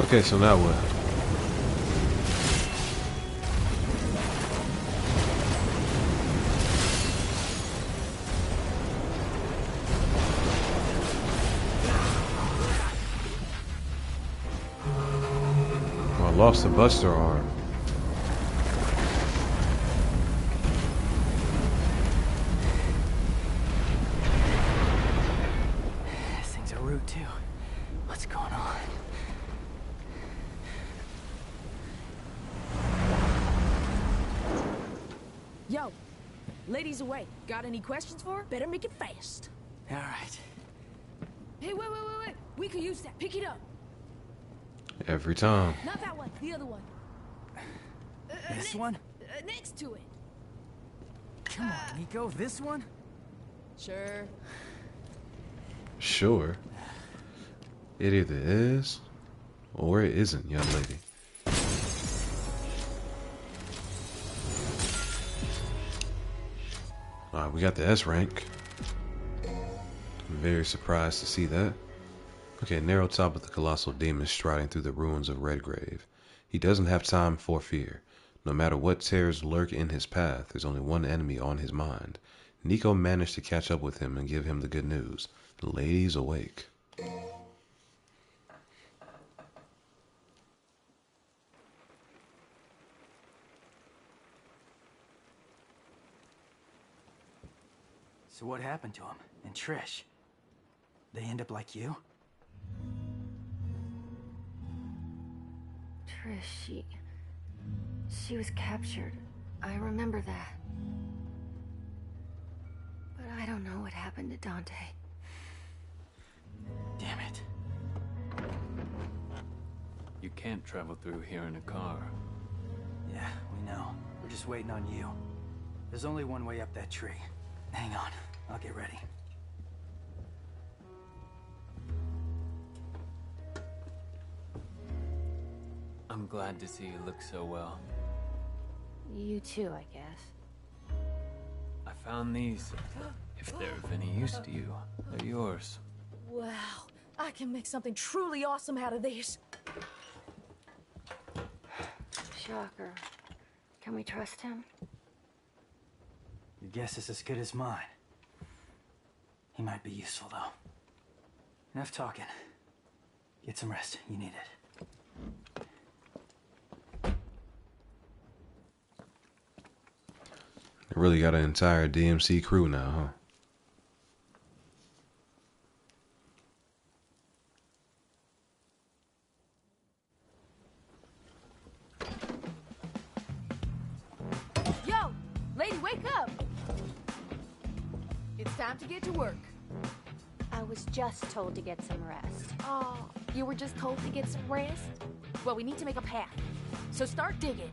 Okay, so now what? Oh, I lost the Buster arm. This thing's a root too. What's going on? Yo, ladies away. Got any questions for her? Better make it fast. All right. Hey, wait. We could use that. Pick it up. Every time. Not that one. The other one. This one? Next to it. Come on, Nico. This one? Sure. Sure. It either is or it isn't, young lady. Alright, we got the S rank. I'm very surprised to see that. Okay, narrow top of the colossal demon striding through the ruins of Redgrave. He doesn't have time for fear. No matter what terrors lurk in his path, there's only one enemy on his mind. Nico managed to catch up with him and give him the good news. The lady's awake. So what happened to him? And Trish? They end up like you? Trish, she was captured. I remember that. But I don't know what happened to Dante. Damn it. You can't travel through here in a car. Yeah, we know. We're just waiting on you. There's only one way up that tree. Hang on, I'll get ready. I'm glad to see you look so well. You too, I guess. I found these. If they're of any use to you, they're yours. Wow. I can make something truly awesome out of these. Shocker. Can we trust him? Your guess is as good as mine. He might be useful, though. Enough talking. Get some rest. You need it. They really got an entire DMC crew now, huh? Yo, lady, wake up! It's time to get to work. I was just told to get some rest. Oh, you were just told to get some rest? Well, we need to make a path. So start digging.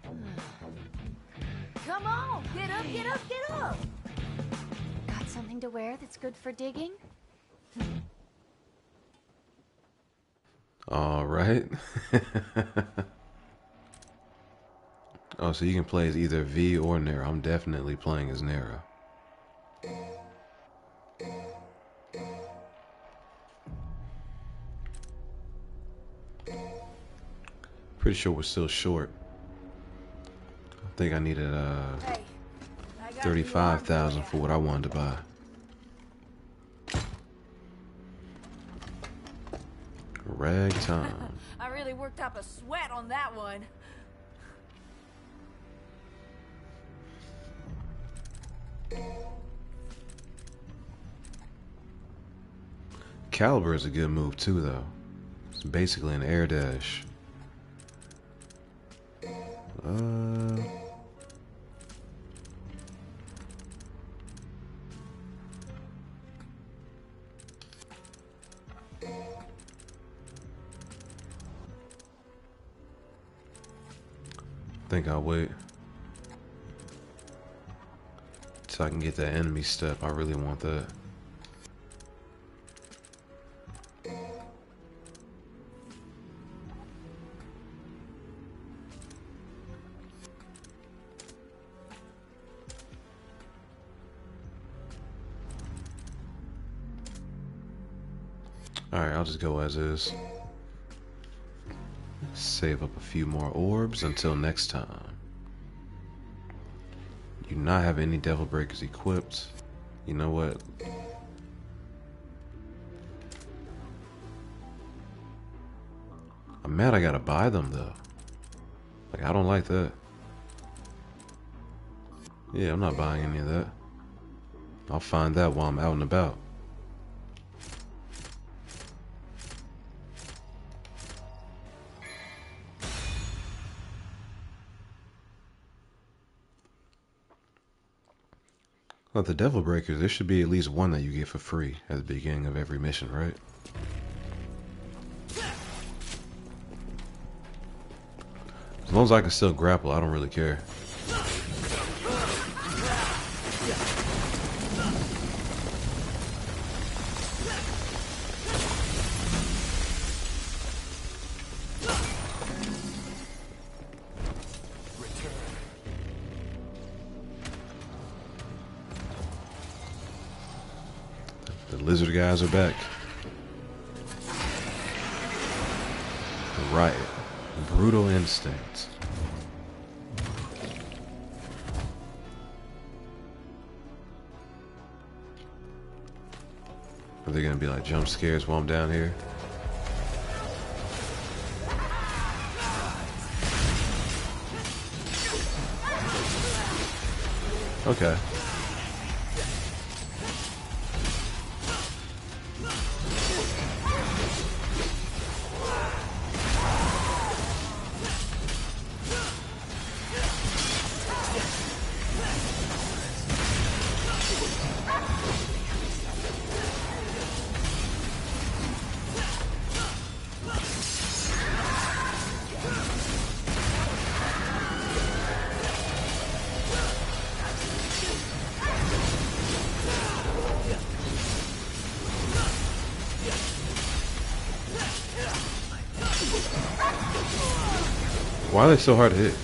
Come on, get up, get up, get up! Got something to wear that's good for digging? All right. Oh, so you can play as either V or Nero. I'm definitely playing as Nero. Pretty sure we're still short. I think I needed Hey, I got 35,000 for what I wanted to buy. Ragtime. I really worked up a sweat on that one. Caliber is a good move too, though. It's basically an air dash. I think I'll wait so I can get that enemy step. I really want that. Alright, I'll just go as is. Save up a few more orbs until next time. You do not have any Devil Breakers equipped. You know what? I'm mad I gotta buy them though. Like, I don't like that. Yeah, I'm not buying any of that. I'll find that while I'm out and about. Well, the Devil Breakers, there should be at least one that you get for free at the beginning of every mission, right? As long as I can still grapple, I don't really care. The lizard guys are back. Right. Brutal instinct. Are they gonna be like jump scares while I'm down here? Okay. Why are they so hard to hit?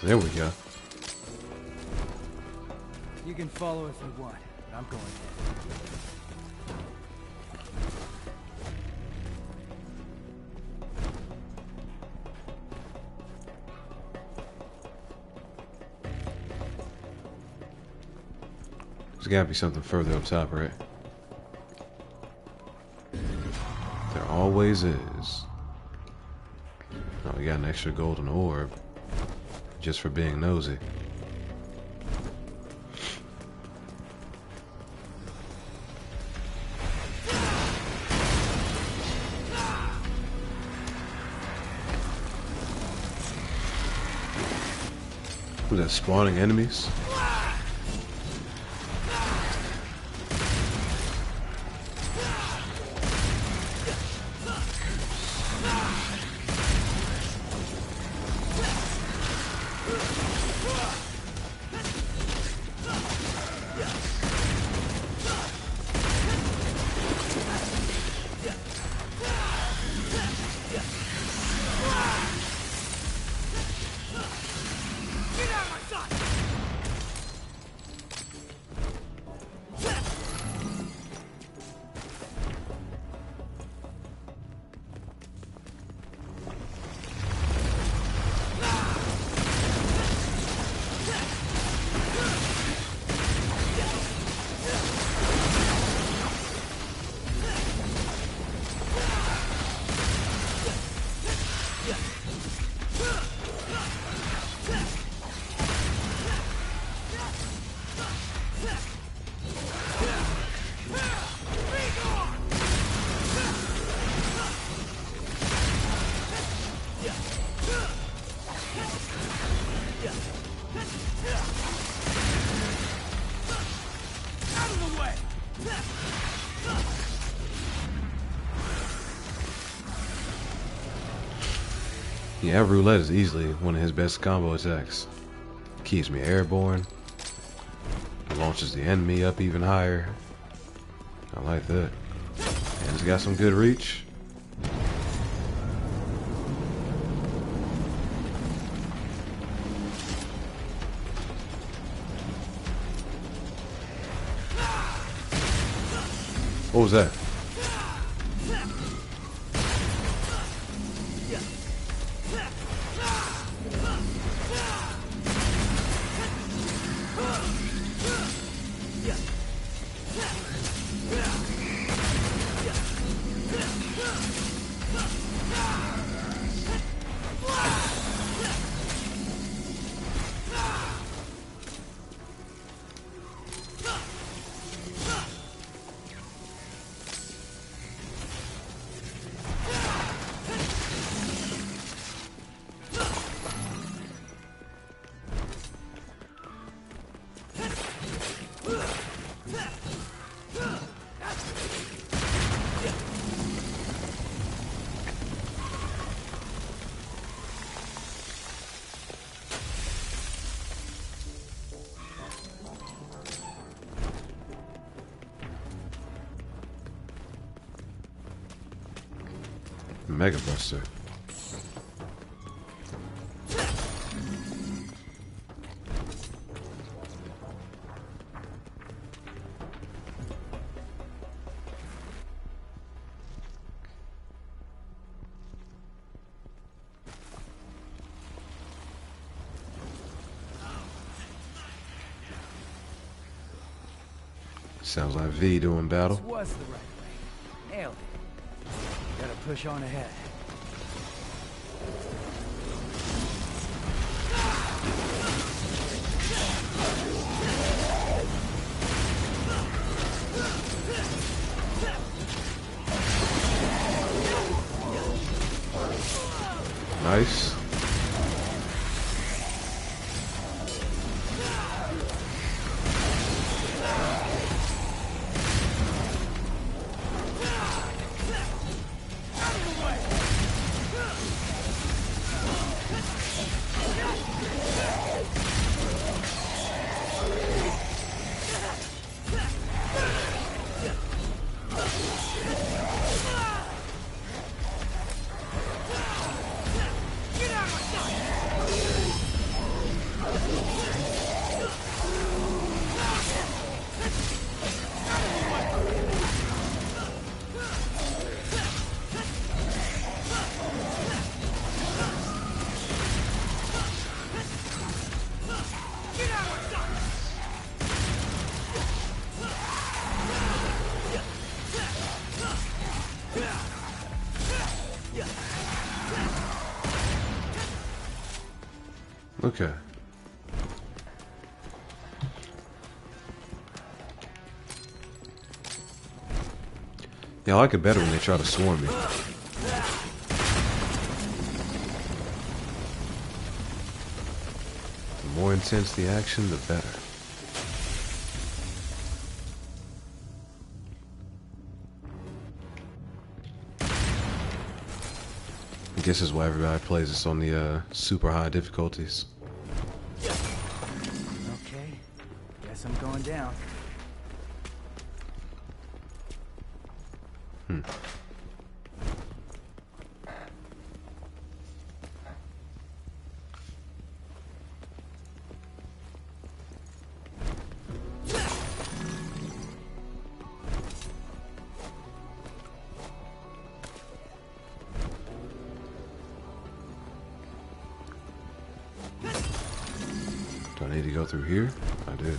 There we go. You can follow if you want, but I'm going in. There's gotta be something further up top, right? There always is. Oh, we got an extra golden orb. Just for being nosy. Was that spawning enemies? Yeah, roulette is easily one of his best combo attacks. Keeps me airborne. Launches the enemy up even higher. I like that. And it's got some good reach. What was that? Mega Buster. Sounds like V doing battle. This was the right way. Nailed it. Gotta push on ahead. Nice. Okay. Yeah, I like it better when they try to swarm me. The more intense the action, the better. I guess that's why everybody plays this on the super high difficulties. Okay, guess I'm going down. Do I need to go through here? I do.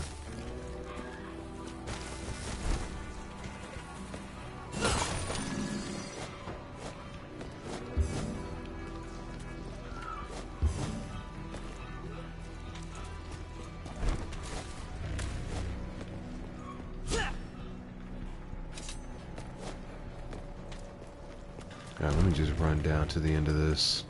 Alright, let me just run down to the end of this.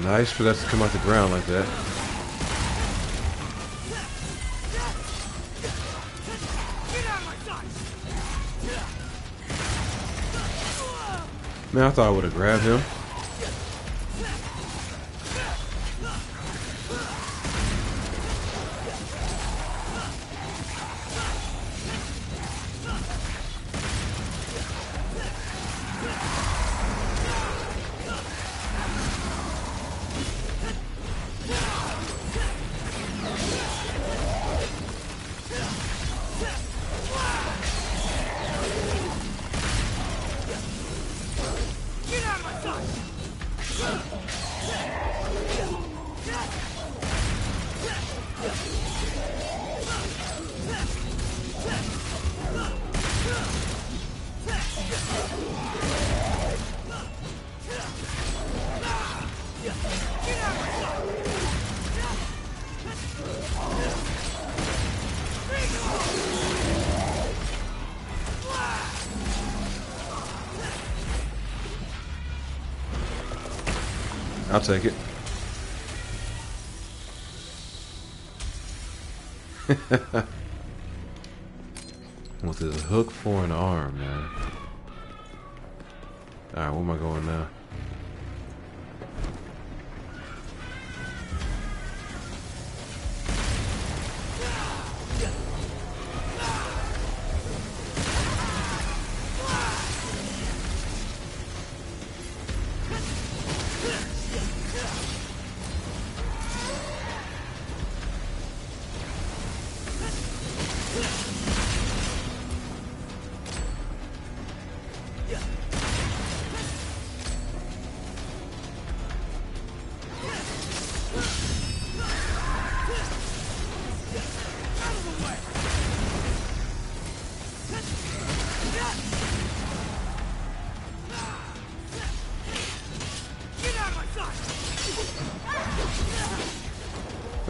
Nice for that to come out the ground like that. Man, I thought I would have grabbed him. I'll take it. With his hook for an arm, man. Alright, where am I going now?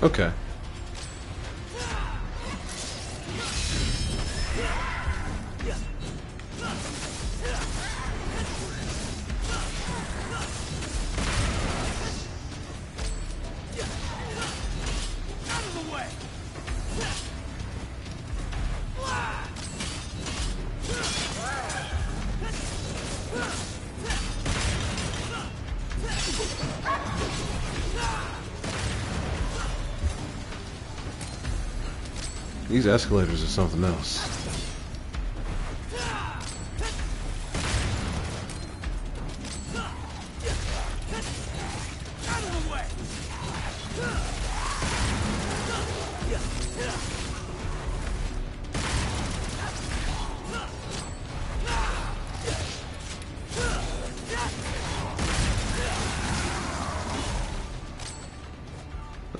Okay. These escalators are something else.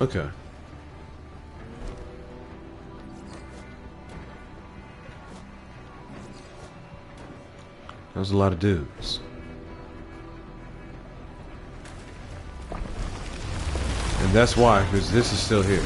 Okay. That was a lot of dudes. And that's why, because this is still here.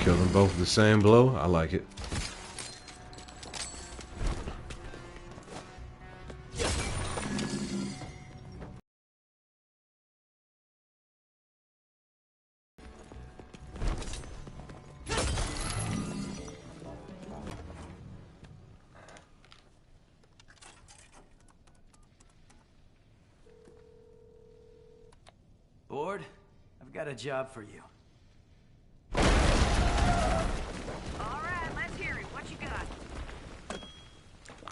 Kill them both with the same blow. I like it. Bored? I've got a job for you.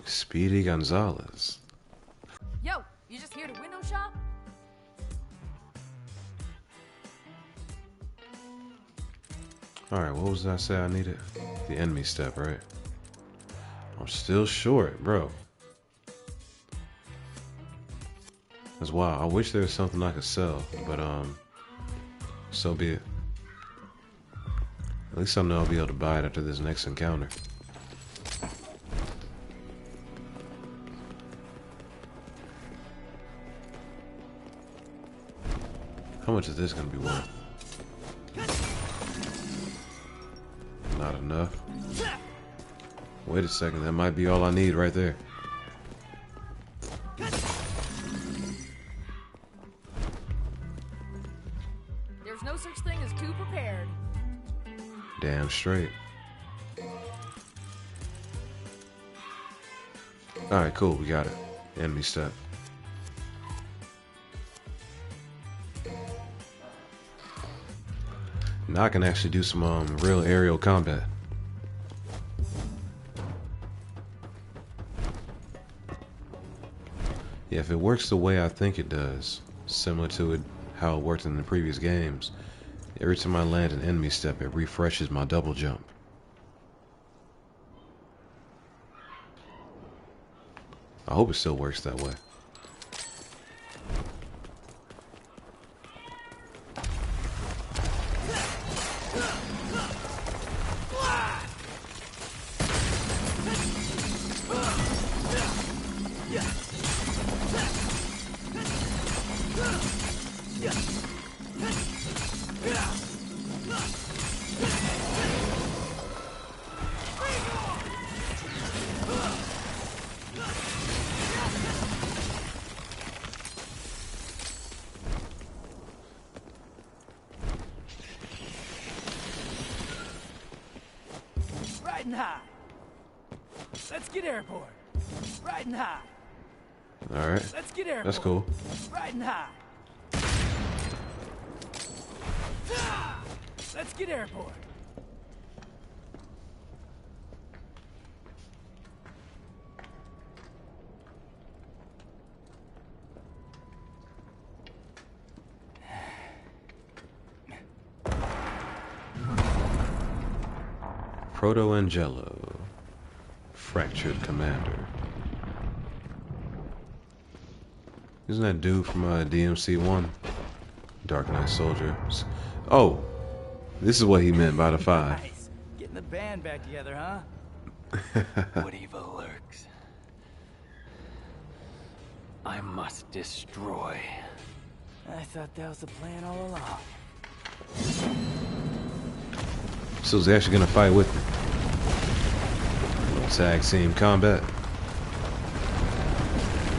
Speedy Gonzalez. Yo, you just here to window shop? Alright, what was I say I needed? The enemy step, right? I'm still short, bro. That's wild. I wish there was something I could sell, but so be it. At least I know I'll be able to buy it after this next encounter. How much is this gonna be worth? Not enough. Wait a second, that might be all I need right there. There's no such thing as too prepared. Damn straight. Alright, cool, we got it. Enemy step. Now I can actually do some real aerial combat. Yeah, if it works the way I think it does, similar to it how it worked in the previous games, every time I land an enemy step, it refreshes my double jump. I hope it still works that way. Riding high. Let's get airborne. Riding high. Alright. Let's get airborne. That's cool. Riding high. Let's get airborne. Proto-Angelo. Fractured Commander. Isn't that dude from DMC1? Dark Knight Soldier. Oh, this is what he meant by the 5. Nice. Getting the band back together, huh? What evil lurks? I must destroy. I thought that was the plan all along. So he's actually gonna fight with me. Tag team combat?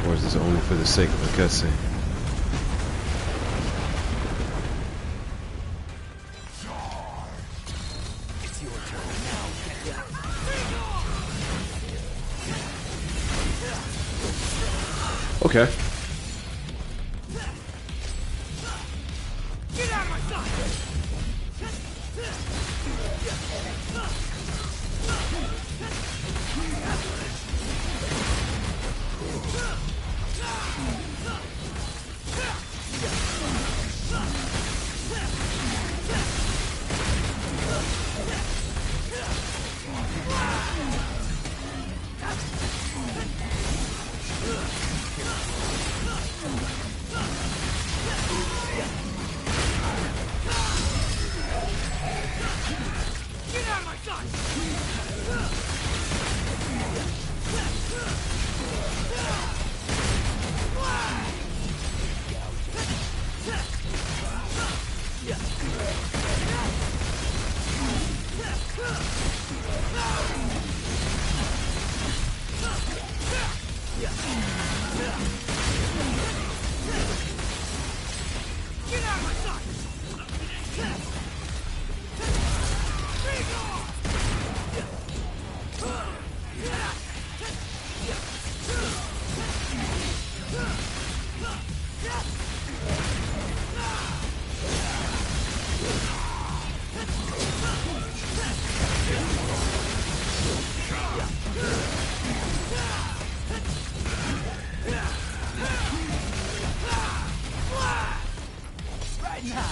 Or is this only for the sake of a cutscene? It's your turn now. Okay. Get out of my sight! Get out of my sight! Get out of my sight! Right now!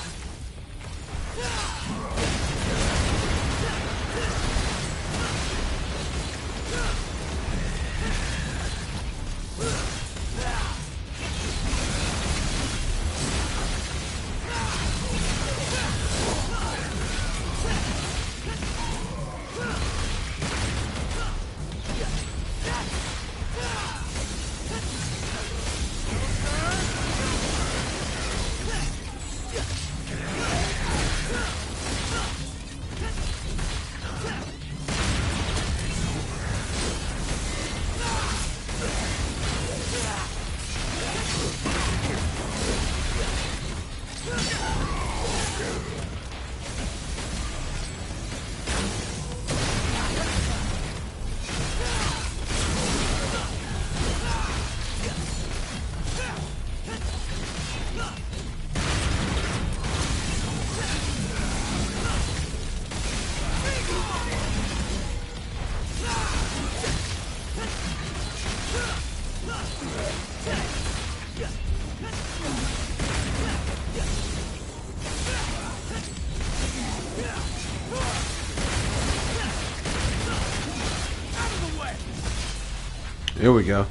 Here we go.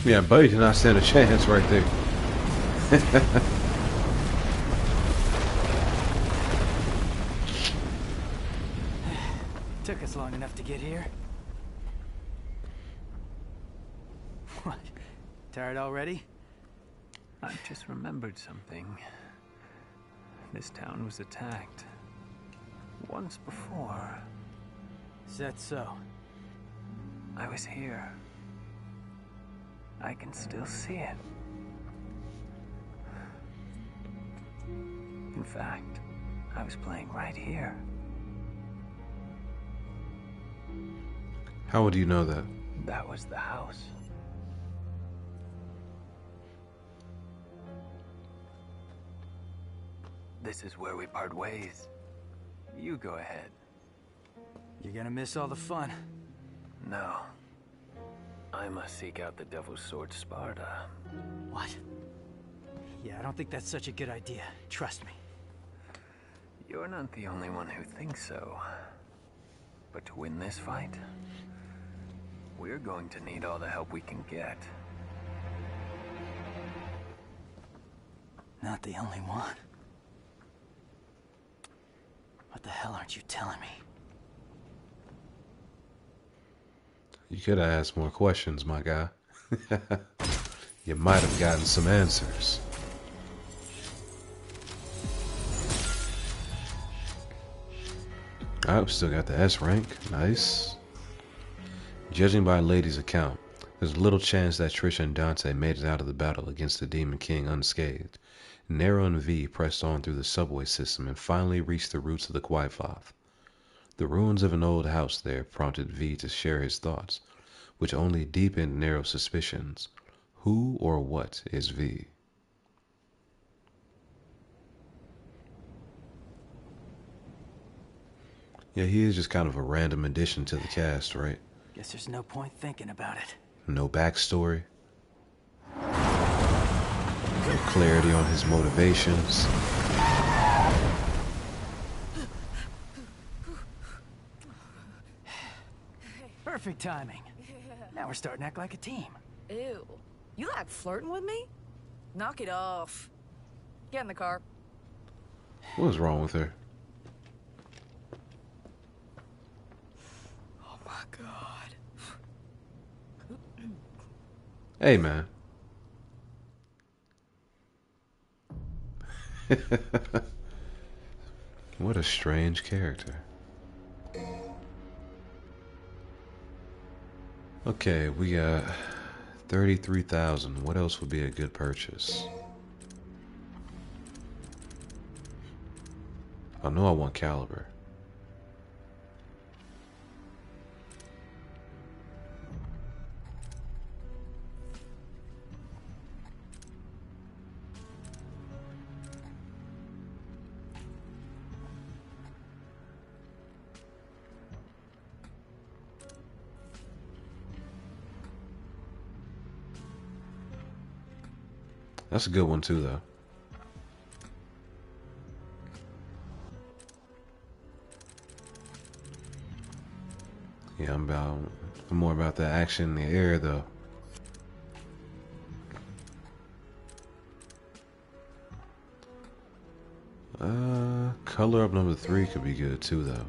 Yeah, Buddy did not stand a chance right there. Took us long enough to get here. What? Tired already? I've just remembered something. This town was attacked. Once before. Is that so? I was here. I can still see it. In fact, I was playing right here. How would you know that? That was the house. This is where we part ways. You go ahead. You're gonna miss all the fun. No. I must seek out the Devil's Sword Sparta. What? Yeah, I don't think that's such a good idea. Trust me. You're not the only one who thinks so. But to win this fight, we're going to need all the help we can get. Not the only one. What the hell aren't you telling me? You could have asked more questions, my guy. You might have gotten some answers. Alright, we still got the S rank. Nice. Judging by Lady's account, there's little chance that Trisha and Dante made it out of the battle against the Demon King unscathed. Nero and V pressed on through the subway system and finally reached the roots of the Qliphoth. The ruins of an old house there prompted V to share his thoughts, which only deepened Nero's suspicions. Who or what is V? Yeah, he is just kind of a random addition to the cast, right? Guess there's no point thinking about it. No backstory. No clarity on his motivations. Perfect timing. Now we're starting to act like a team. Ew. You like flirting with me? Knock it off. Get in the car. What was wrong with her? Oh my god. Hey, man. What a strange character. Okay, we got 33,000. What else would be a good purchase? I know I want caliber. That's a good one too, though. Yeah, I'm more about the action in the air, though. Color up number 3 could be good too, though.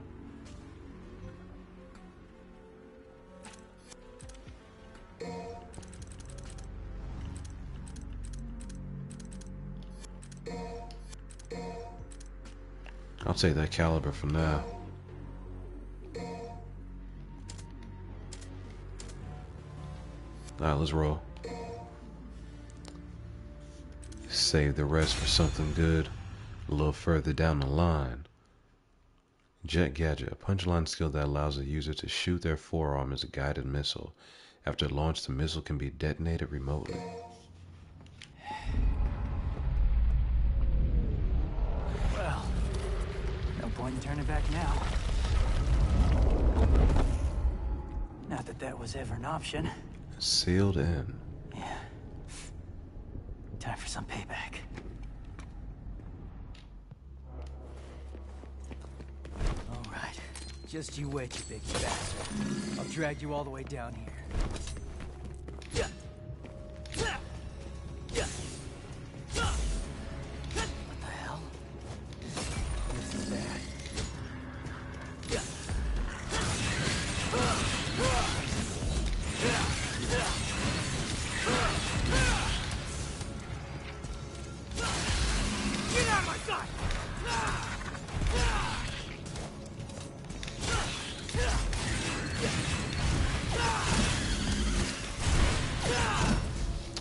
I'll take that caliber for now. Alright, let's roll. Save the rest for something good a little further down the line. Jet Gadget, a punchline skill that allows a user to shoot their forearm as a guided missile. After launch, the missile can be detonated remotely. Well, no point in turning back now. Not that that was ever an option. Sealed in. Yeah. Time for some payback. All right. Just you wait, you big bastard. I'll drag you all the way down here. Yeah. What the hell? This is bad. Get out of my sight!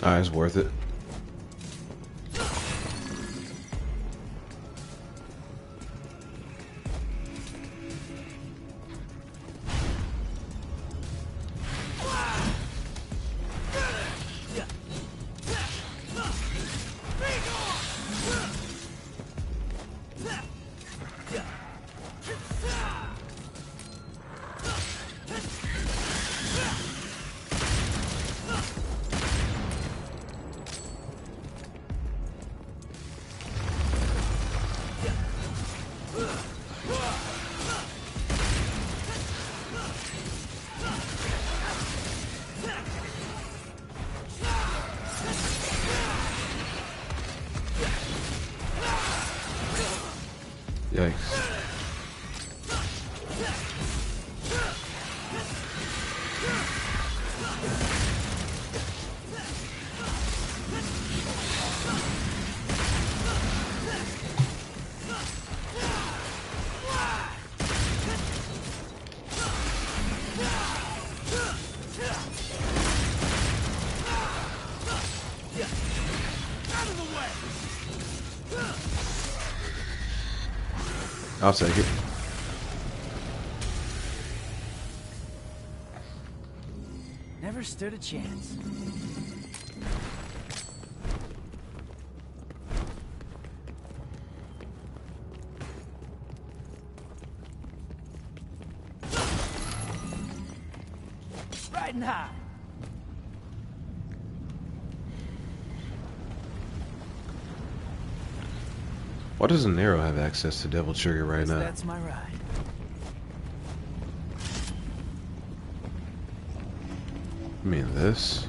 Alright, it's worth it. Yikes. I'll take it. Never stood a chance. Riding high. Why doesn't Nero have access to Devil Trigger right now? That's my ride. I mean this?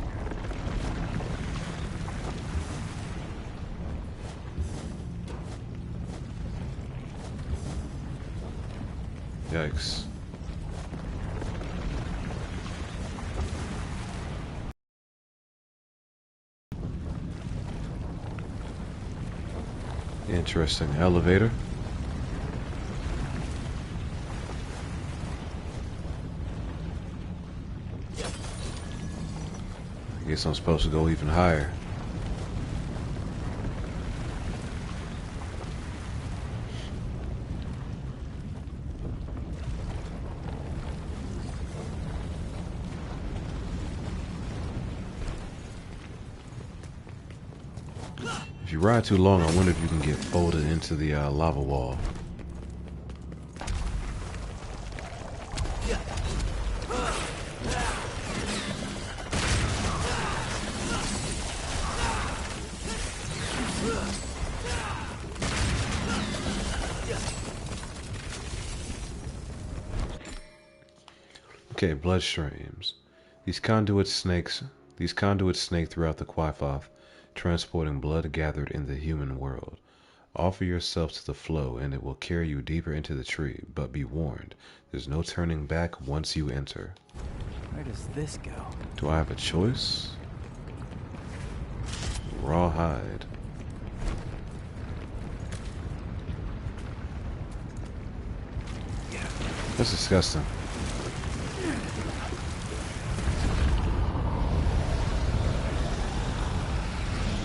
Yikes. Interesting elevator. I guess I'm supposed to go even higher. If you ride too long, I wonder if you can get folded into the lava wall. Okay, bloodstreams. These conduits snake throughout the Qliphoth, transporting blood gathered in the human world. Offer yourself to the flow, and it will carry you deeper into the tree, but be warned, there's no turning back once you enter. Where does this go? Do I have a choice? Rawhide. That's disgusting.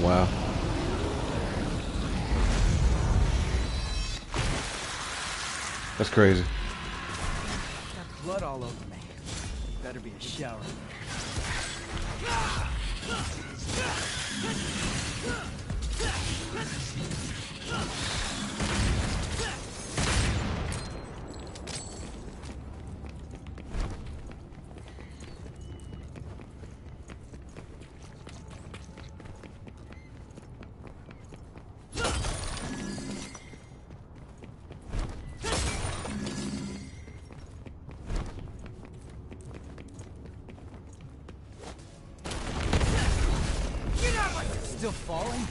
Wow. That's crazy. Got blood all over me. Better be a shower. Still falling?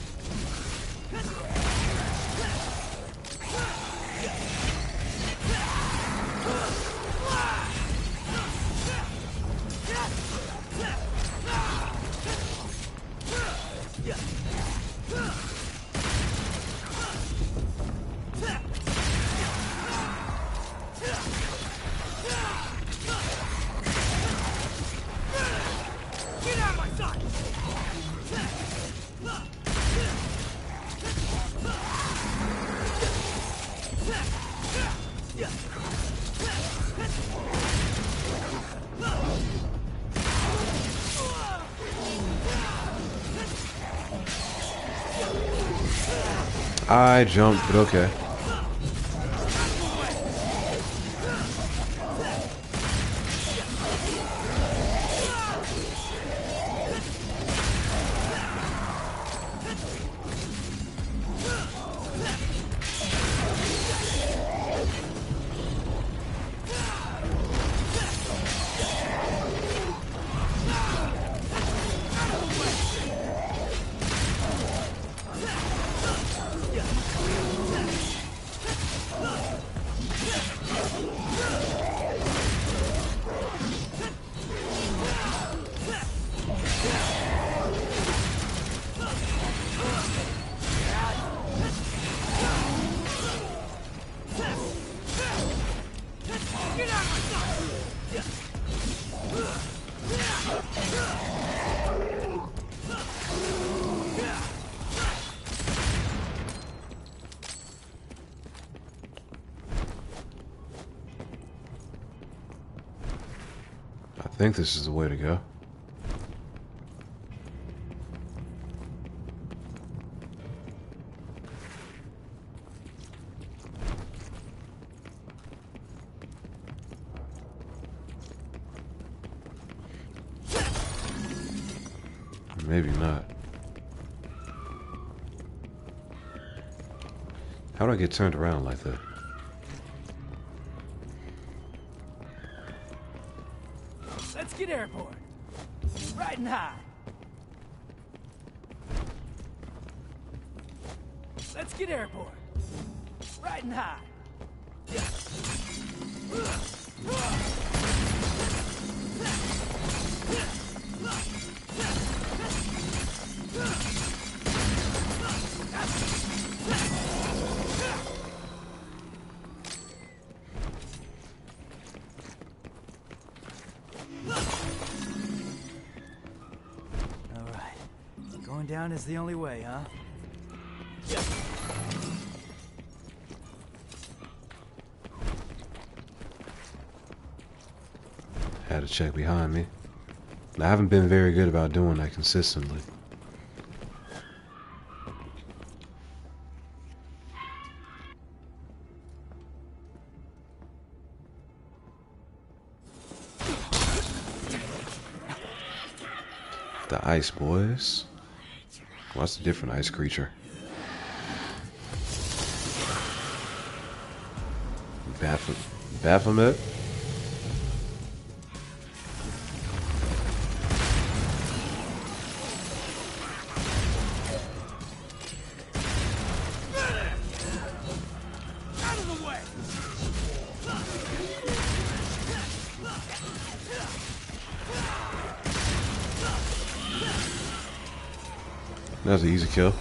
I jumped, but okay. think this is the way to go. Maybe not. How do I get turned around like that? Let's get airborne. Riding high. Let's get airborne. Riding high. Going down is the only way, huh? Had to check behind me. I haven't been very good about doing that consistently. The ice boys. What's a different ice creature? Baphomet? That was an easy kill.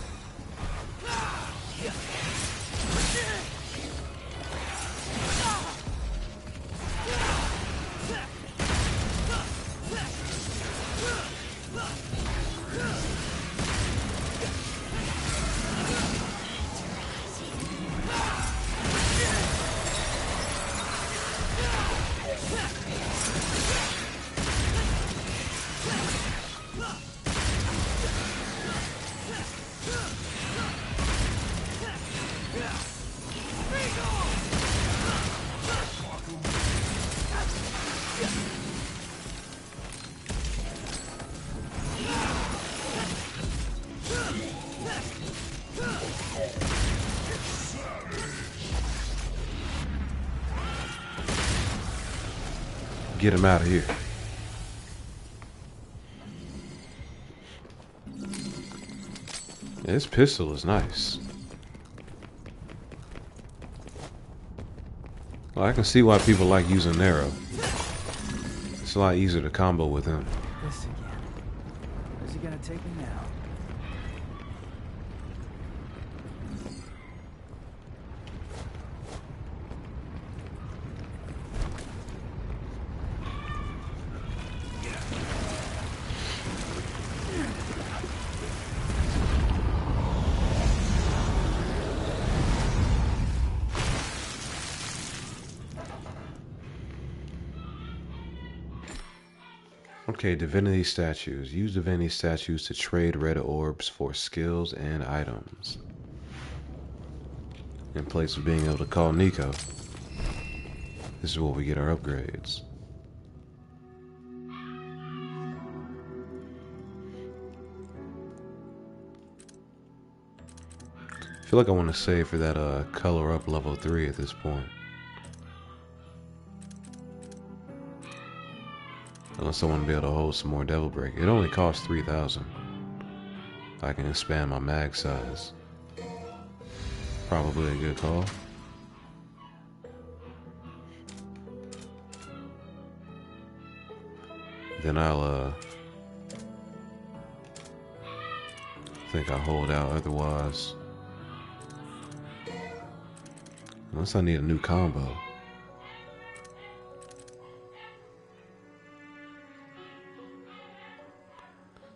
Get him out of here. This pistol is nice. Well, I can see why people like using Nero. It's a lot easier to combo with him. This again. Where's he gonna take me now? Okay, divinity statues. Use divinity statues to trade red orbs for skills and items. In place of being able to call Nico. This is where we get our upgrades. I feel like I want to save for that color up level 3 at this point. Unless I want to be able to hold some more Devil Break. It only costs 3,000. I can expand my mag size. Probably a good call. Then I'll think I'll hold out otherwise. Unless I need a new combo.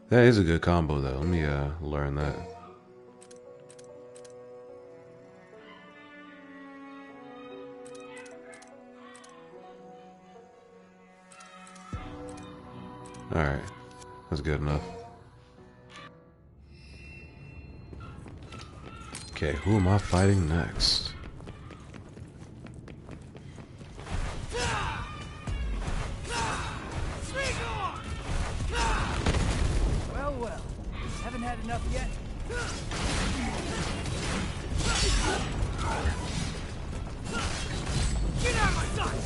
That is a good combo though. Let me learn that. Alright. That's good enough. Okay, who am I fighting next? Well, well. Haven't had enough yet. Get out of my sight!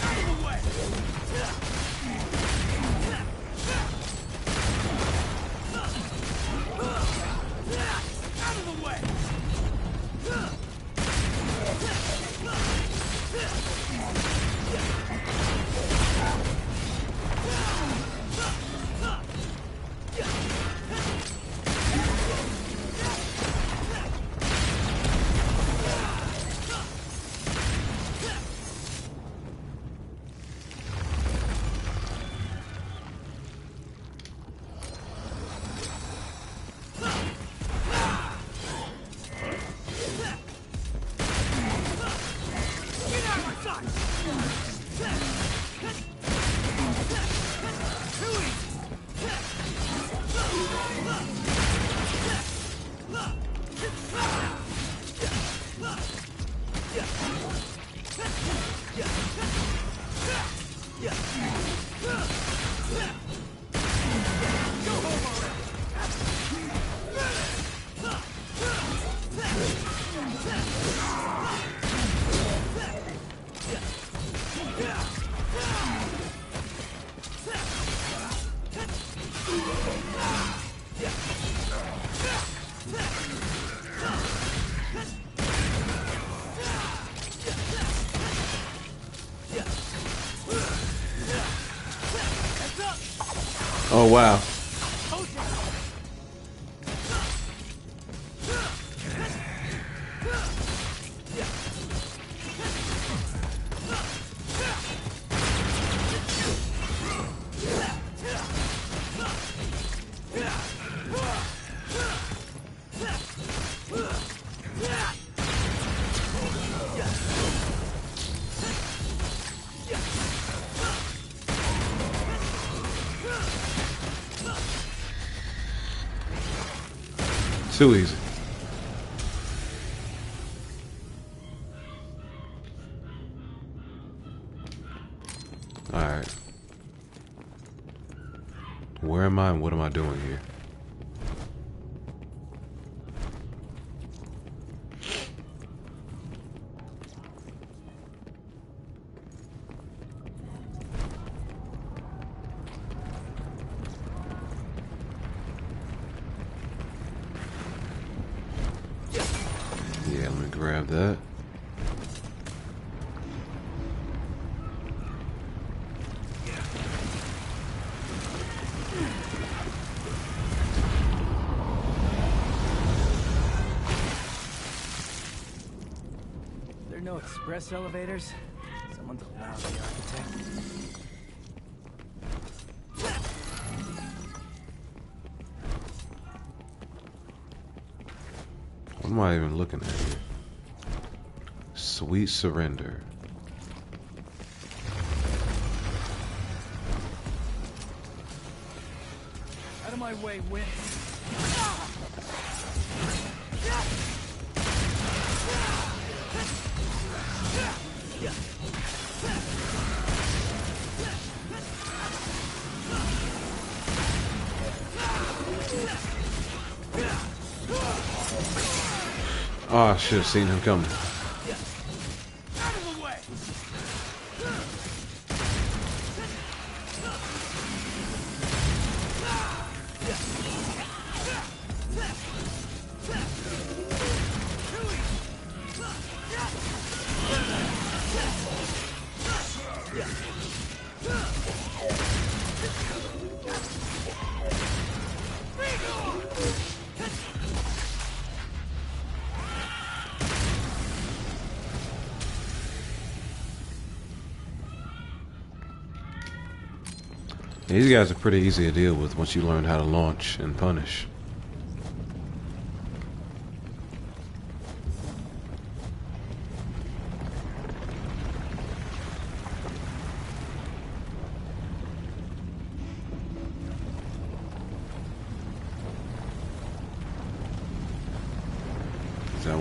Out of the way! Out of the way! Oh wow. Too easy. Alright. Where am I and what am I doing here? Yeah, let me grab that. There are no express elevators. Someone's a lousy architect. What am I even looking at here? Sweet Surrender. Out of my way, Win. Oh, I should have seen him coming. Out of the way! These guys are pretty easy to deal with once you learn how to launch and punish.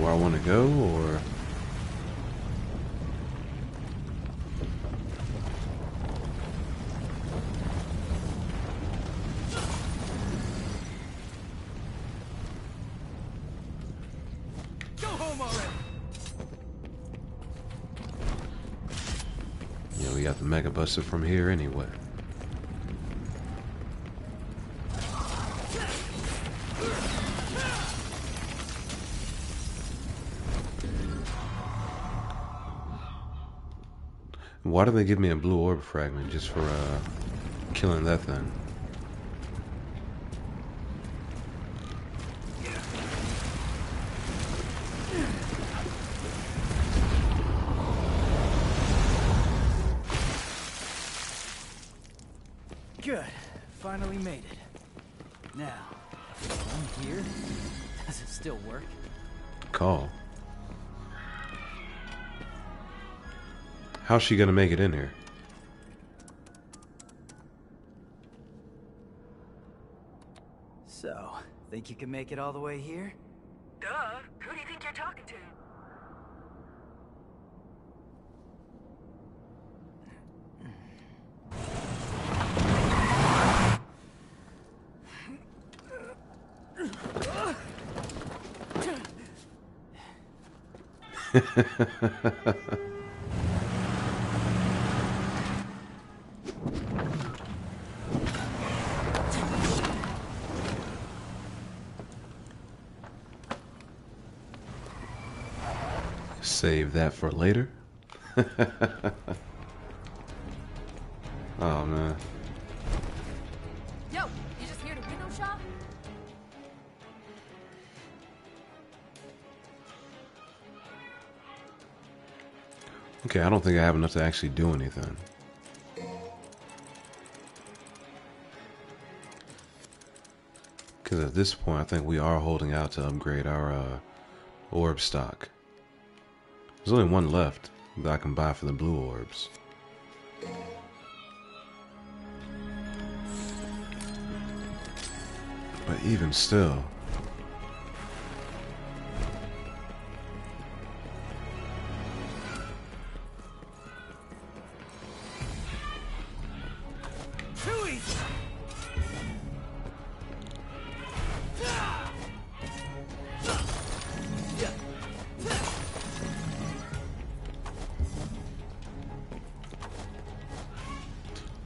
where I want to go, or... Go home already. Yeah, we got the Mega Buster from here anyway. Why do they give me a blue orb fragment just for killing that thing? Good. Finally made it. Now, I'm here. Does it still work? Call. How's she gonna make it in here? So, think you can make it all the way here? Duh. Who do you think you're talking to? Save that for later. Oh man. Yo, you just here to window shop? Okay, I don't think I have enough to actually do anything. Because at this point, I think we are holding out to upgrade our orb stock. There's only one left that I can buy for the blue orbs. But even still...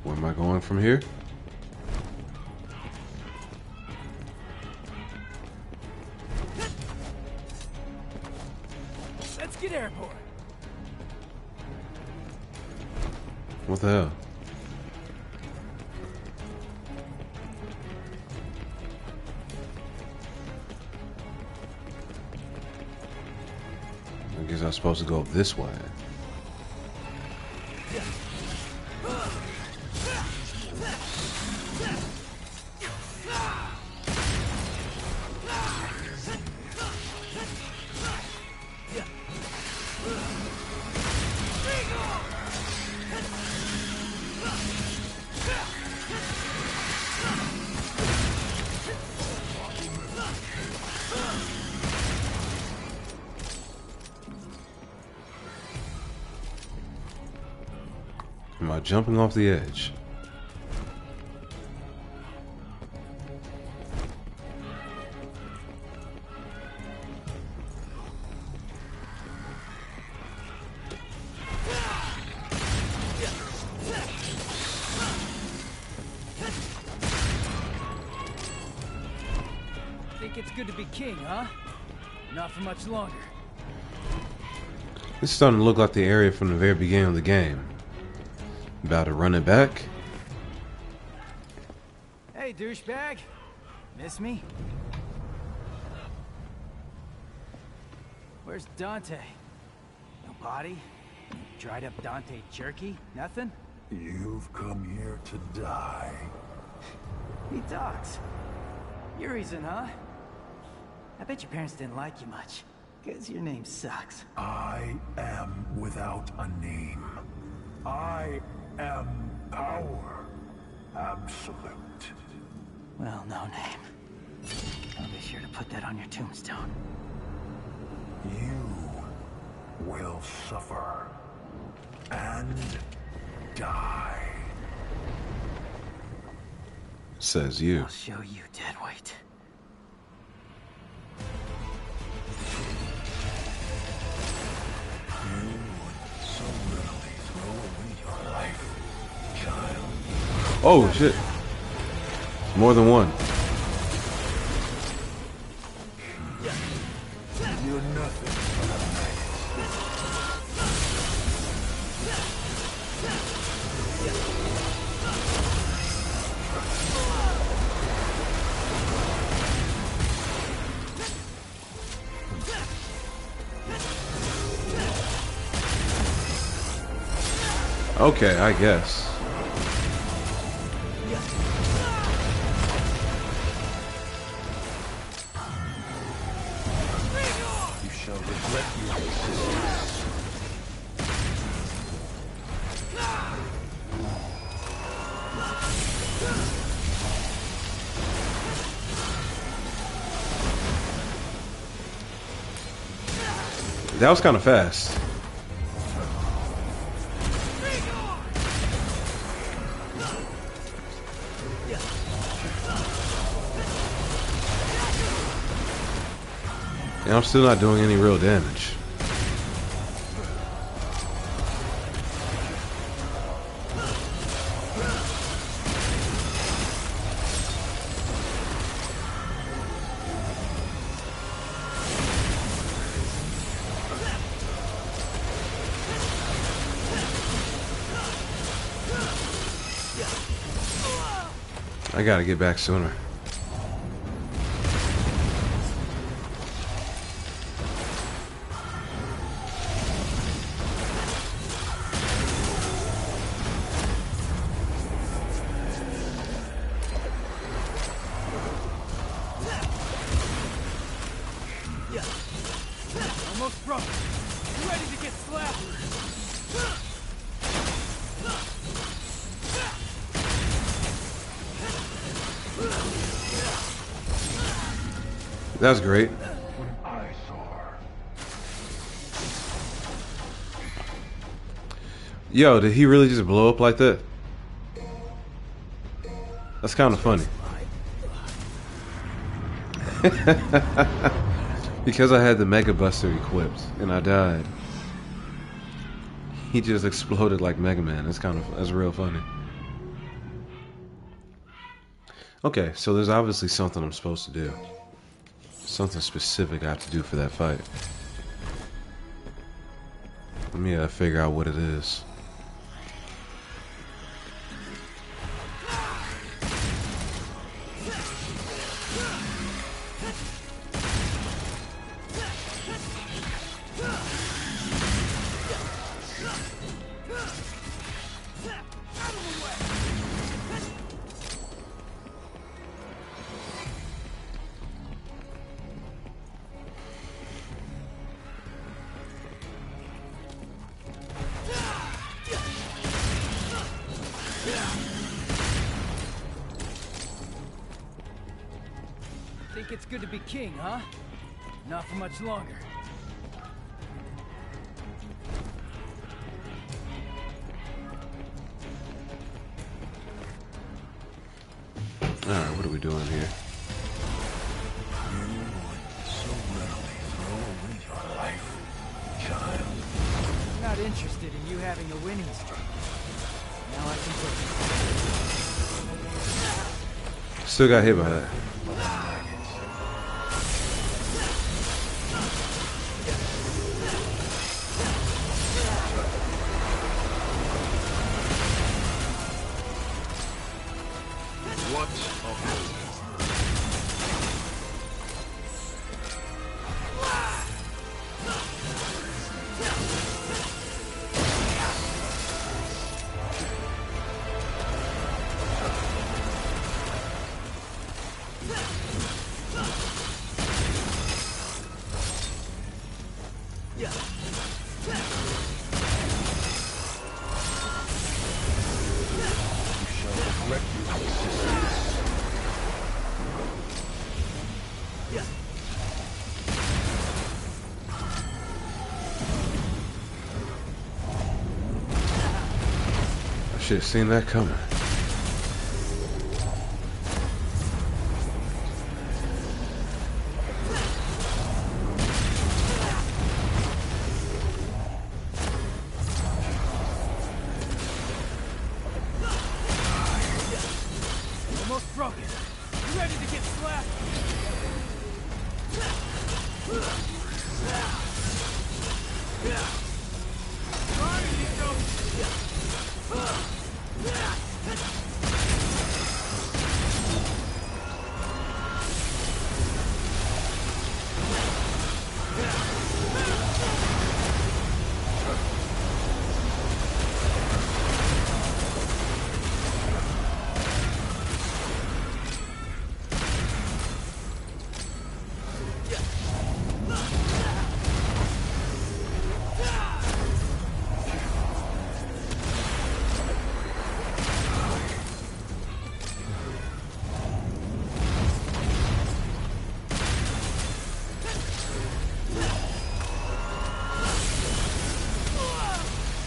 Where am I going from here? Let's get airborne. What the hell? I guess I'm supposed to go up this way. Am I jumping off the edge? Think it's good to be king, huh? Not for much longer. This is starting to look like the area from the very beginning of the game. About to run it back. Hey, douchebag. Miss me? Where's Dante? No body? Dried up Dante jerky? Nothing? You've come here to die. He talks. Your reason, huh? I bet your parents didn't like you much. Because your name sucks. I am without a name. I am power. Absolute. Well, no name. I'll be sure to put that on your tombstone. You will suffer and die. Says you. I'll show you, deadweight. You would so readily throw away your life, child. Oh shit. More than one. You're nothing but a Okay, I guess. You shall regret your existence. That was kind of fast. And I'm still not doing any real damage. I gotta get back sooner. Almost broke. You ready to get slapped? That's great. Yo, did he really just blow up like that? That's kind of funny. Because I had the Mega Buster equipped and I died. He just exploded like Mega Man. That's real funny. Okay, so there's obviously something I'm supposed to do. Something specific I have to do for that fight. Let me figure out what it is. Think it's good to be king, huh? Not for much longer. Alright, what are we doing here? You would so readily throw away your life, child. I'm not interested in you having a winning streak. Now I can put Still got hit by that. What of Should have seen that coming. Almost broken. You ready to get slapped?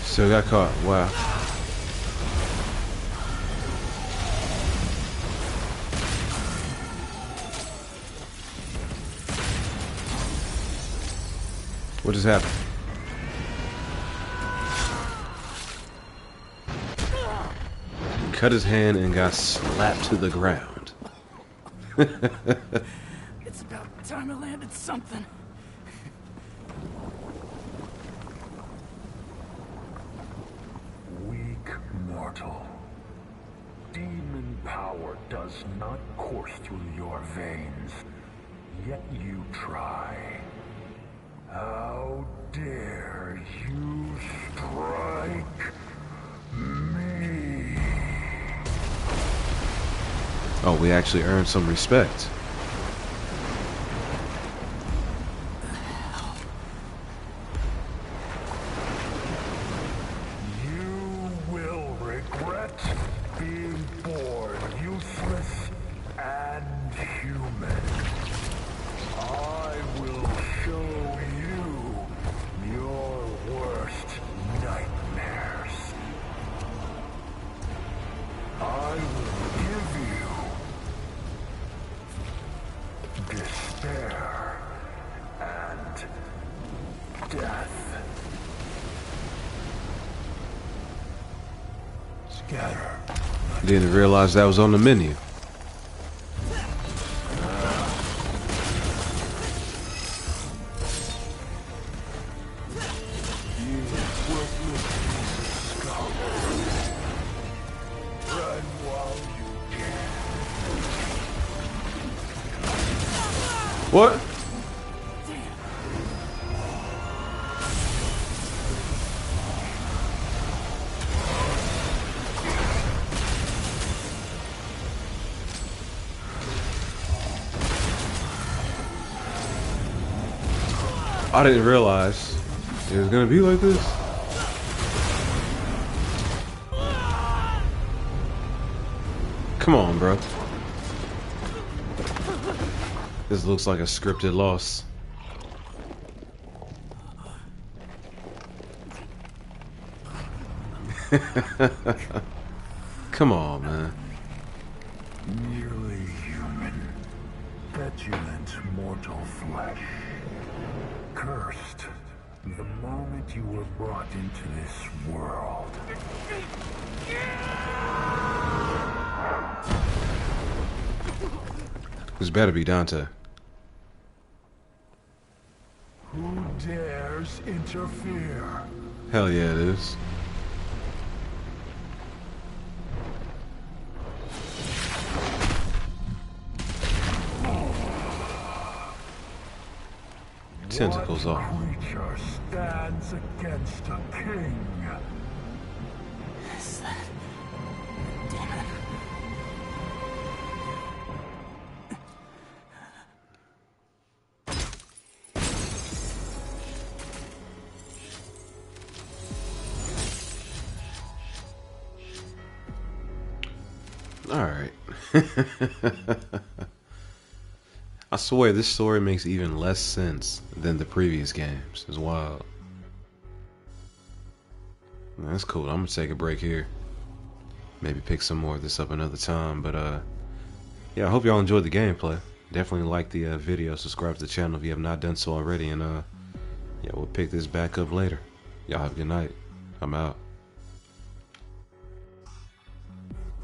Still got caught. Wow. What just happened? Cut his hand and got slapped to the ground. It's about time I landed something. Weak mortal. Demon power does not course through your veins, yet you try. How dare you strike me? Oh, we actually earned some respect. You will regret being born useless and human. I will show you your worst nightmares. I will give you despair and death. Scatter. Didn't realize that was on the menu. What? I didn't realize it was gonna be like this. Come on, bro. This looks like a scripted loss. Come on, man. Merely human, petulant mortal flesh. Cursed the moment you were brought into this world. This better be Dante. Who dares interfere? Hell yeah, it is. Tentacles off. What creature stands against a king? Is that demon? Alright. I swear this story makes even less sense than the previous games. It's wild. That's cool. I'm gonna take a break here. maybe pick some more of this up another time. But yeah, I hope y'all enjoyed the gameplay. Definitely like the video. Subscribe to the channel if you have not done so already. And yeah, we'll pick this back up later. Y'all have a good night. I'm out.